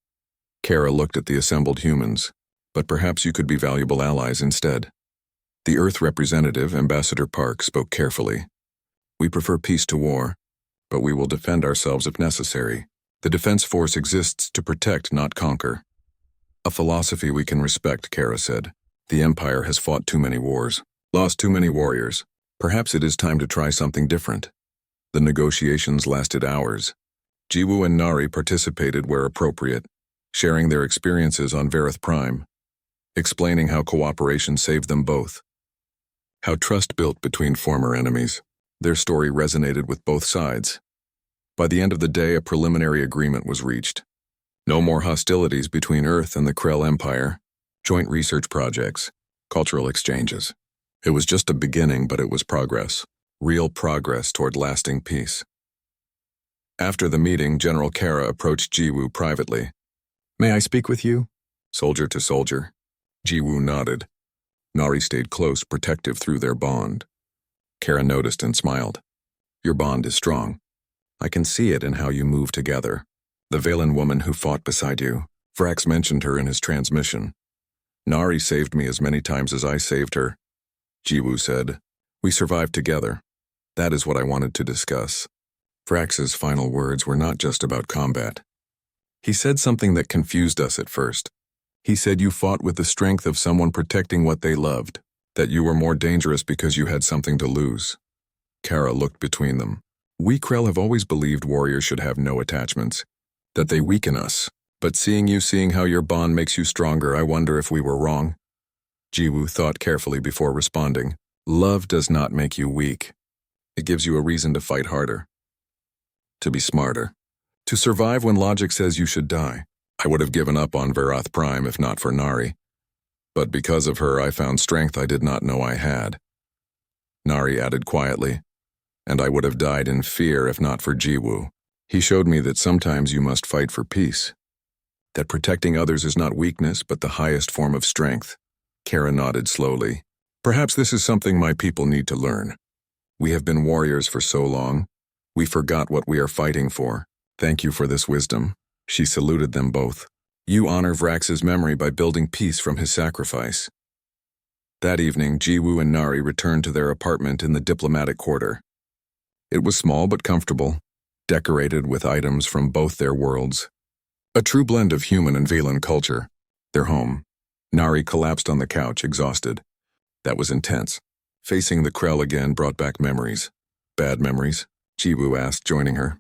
Kara looked at the assembled humans, but perhaps you could be valuable allies instead. The Earth representative, Ambassador Park, spoke carefully. We prefer peace to war, but we will defend ourselves if necessary. The Defense Force exists to protect, not conquer. A philosophy we can respect, Kara said. The Empire has fought too many wars, lost too many warriors. Perhaps it is time to try something different. The negotiations lasted hours. Jiwoo and Nari participated where appropriate, sharing their experiences on Vareth Prime, explaining how cooperation saved them both. How trust built between former enemies. Their story resonated with both sides. By the end of the day, a preliminary agreement was reached. No more hostilities between Earth and the Krell Empire, joint research projects, cultural exchanges. It was just a beginning, but it was progress. Real progress toward lasting peace. After the meeting, General Kara approached Jiwoo privately. May I speak with you? Soldier to soldier. Jiwoo nodded. Nari stayed close, protective through their bond. Kara noticed and smiled. Your bond is strong. I can see it in how you move together. The Velan woman who fought beside you, Vrax mentioned her in his transmission. Nari saved me as many times as I saved her. Jiwoo said, we survived together. That is what I wanted to discuss. Vrax's final words were not just about combat. He said something that confused us at first. He said you fought with the strength of someone protecting what they loved, that you were more dangerous because you had something to lose. Kara looked between them. We Krell have always believed warriors should have no attachments, that they weaken us. But seeing how your bond makes you stronger, I wonder if we were wrong. Jiwoo thought carefully before responding. Love does not make you weak. It gives you a reason to fight harder. To be smarter. To survive when logic says you should die. I would have given up on Vareth Prime if not for Nari. But because of her, I found strength I did not know I had. Nari added quietly, and I would have died in fear if not for Jiwoo. He showed me that sometimes you must fight for peace. That protecting others is not weakness, but the highest form of strength. Kara nodded slowly. Perhaps this is something my people need to learn. We have been warriors for so long. We forgot what we are fighting for. Thank you for this wisdom. She saluted them both. You honor Vrax's memory by building peace from his sacrifice. That evening, Jiwoo and Nari returned to their apartment in the diplomatic quarter. It was small but comfortable, decorated with items from both their worlds. A true blend of human and Velan culture. Their home. Nari collapsed on the couch, exhausted. That was intense. Facing the Krell again brought back memories. Bad memories? Jiwoo asked, joining her.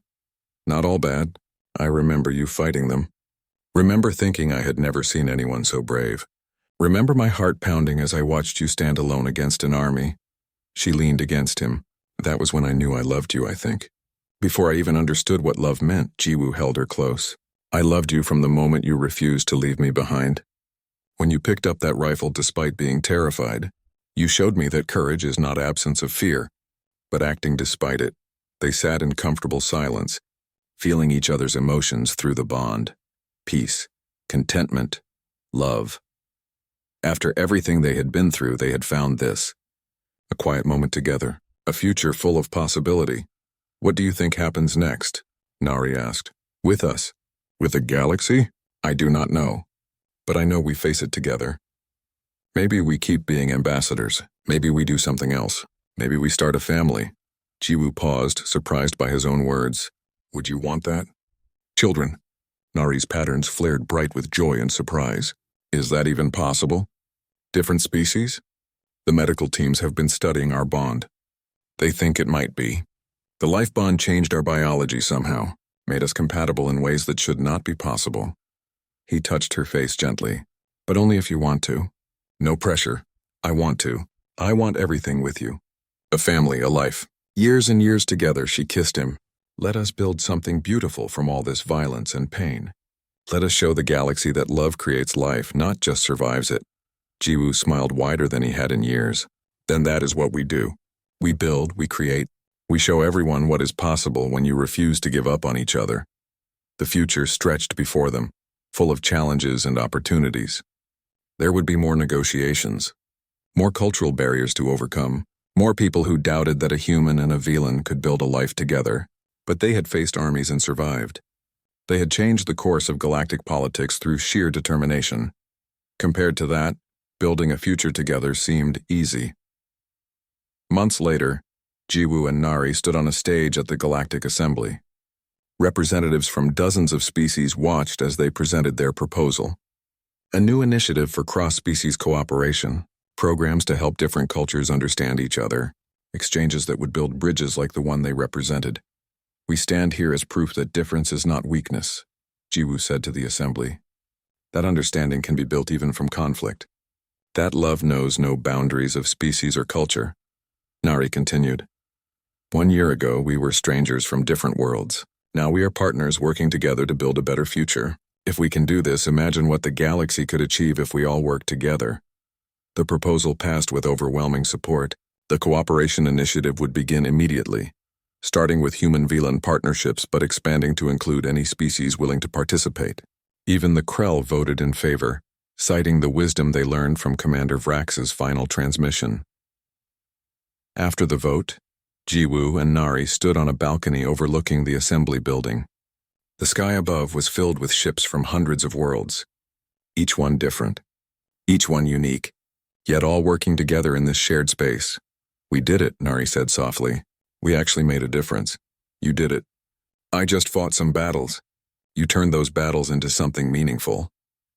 Not all bad. I remember you fighting them. Remember thinking I had never seen anyone so brave. Remember my heart pounding as I watched you stand alone against an army. She leaned against him. That was when I knew I loved you, I think. Before I even understood what love meant, Jiwoo held her close. I loved you from the moment you refused to leave me behind. When you picked up that rifle despite being terrified, you showed me that courage is not absence of fear, but acting despite it. They sat in comfortable silence, feeling each other's emotions through the bond. Peace, contentment, love. After everything they had been through, they had found this. A quiet moment together, a future full of possibility. What do you think happens next? Nari asked. With us? With the galaxy? I do not know. But I know we face it together. Maybe we keep being ambassadors. Maybe we do something else. Maybe we start a family. Jiwoo paused, surprised by his own words. Would you want that? Children. Nari's patterns flared bright with joy and surprise. Is that even possible? Different species? The medical teams have been studying our bond. They think it might be. The life bond changed our biology somehow, made us compatible in ways that should not be possible. He touched her face gently. But only if you want to. No pressure. I want to. I want everything with you. A family, a life. Years and years together, she kissed him. Let us build something beautiful from all this violence and pain. Let us show the galaxy that love creates life, not just survives it. Jiwoo smiled wider than he had in years. Then that is what we do. We build, we create. We show everyone what is possible when you refuse to give up on each other. The future stretched before them, full of challenges and opportunities. There would be more negotiations, more cultural barriers to overcome, more people who doubted that a human and a Velan could build a life together, but they had faced armies and survived. They had changed the course of galactic politics through sheer determination. Compared to that, building a future together seemed easy. Months later, Jiwoo and Nari stood on a stage at the Galactic Assembly. Representatives from dozens of species watched as they presented their proposal. A new initiative for cross-species cooperation, programs to help different cultures understand each other, exchanges that would build bridges like the one they represented. We stand here as proof that difference is not weakness, Jiwoo said to the assembly. That understanding can be built even from conflict. That love knows no boundaries of species or culture. Nari continued. 1 year ago, we were strangers from different worlds. Now we are partners working together to build a better future. If we can do this, imagine what the galaxy could achieve if we all work together. The proposal passed with overwhelming support. The cooperation initiative would begin immediately, starting with human-Velan partnerships but expanding to include any species willing to participate. Even the Krell voted in favor, citing the wisdom they learned from Commander Vrax's final transmission. After the vote, Jiwoo and Nari stood on a balcony overlooking the assembly building. The sky above was filled with ships from hundreds of worlds, each one different, each one unique, yet all working together in this shared space. We did it, Nari said softly. We actually made a difference. You did it. I just fought some battles. You turned those battles into something meaningful.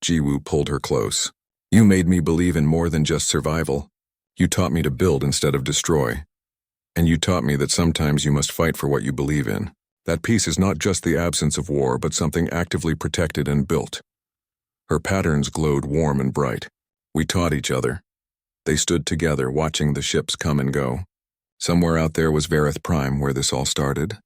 Jiwoo pulled her close. You made me believe in more than just survival. You taught me to build instead of destroy. And you taught me that sometimes you must fight for what you believe in. That peace is not just the absence of war, but something actively protected and built. Her patterns glowed warm and bright. We taught each other. They stood together, watching the ships come and go. Somewhere out there was Vareth Prime, where this all started.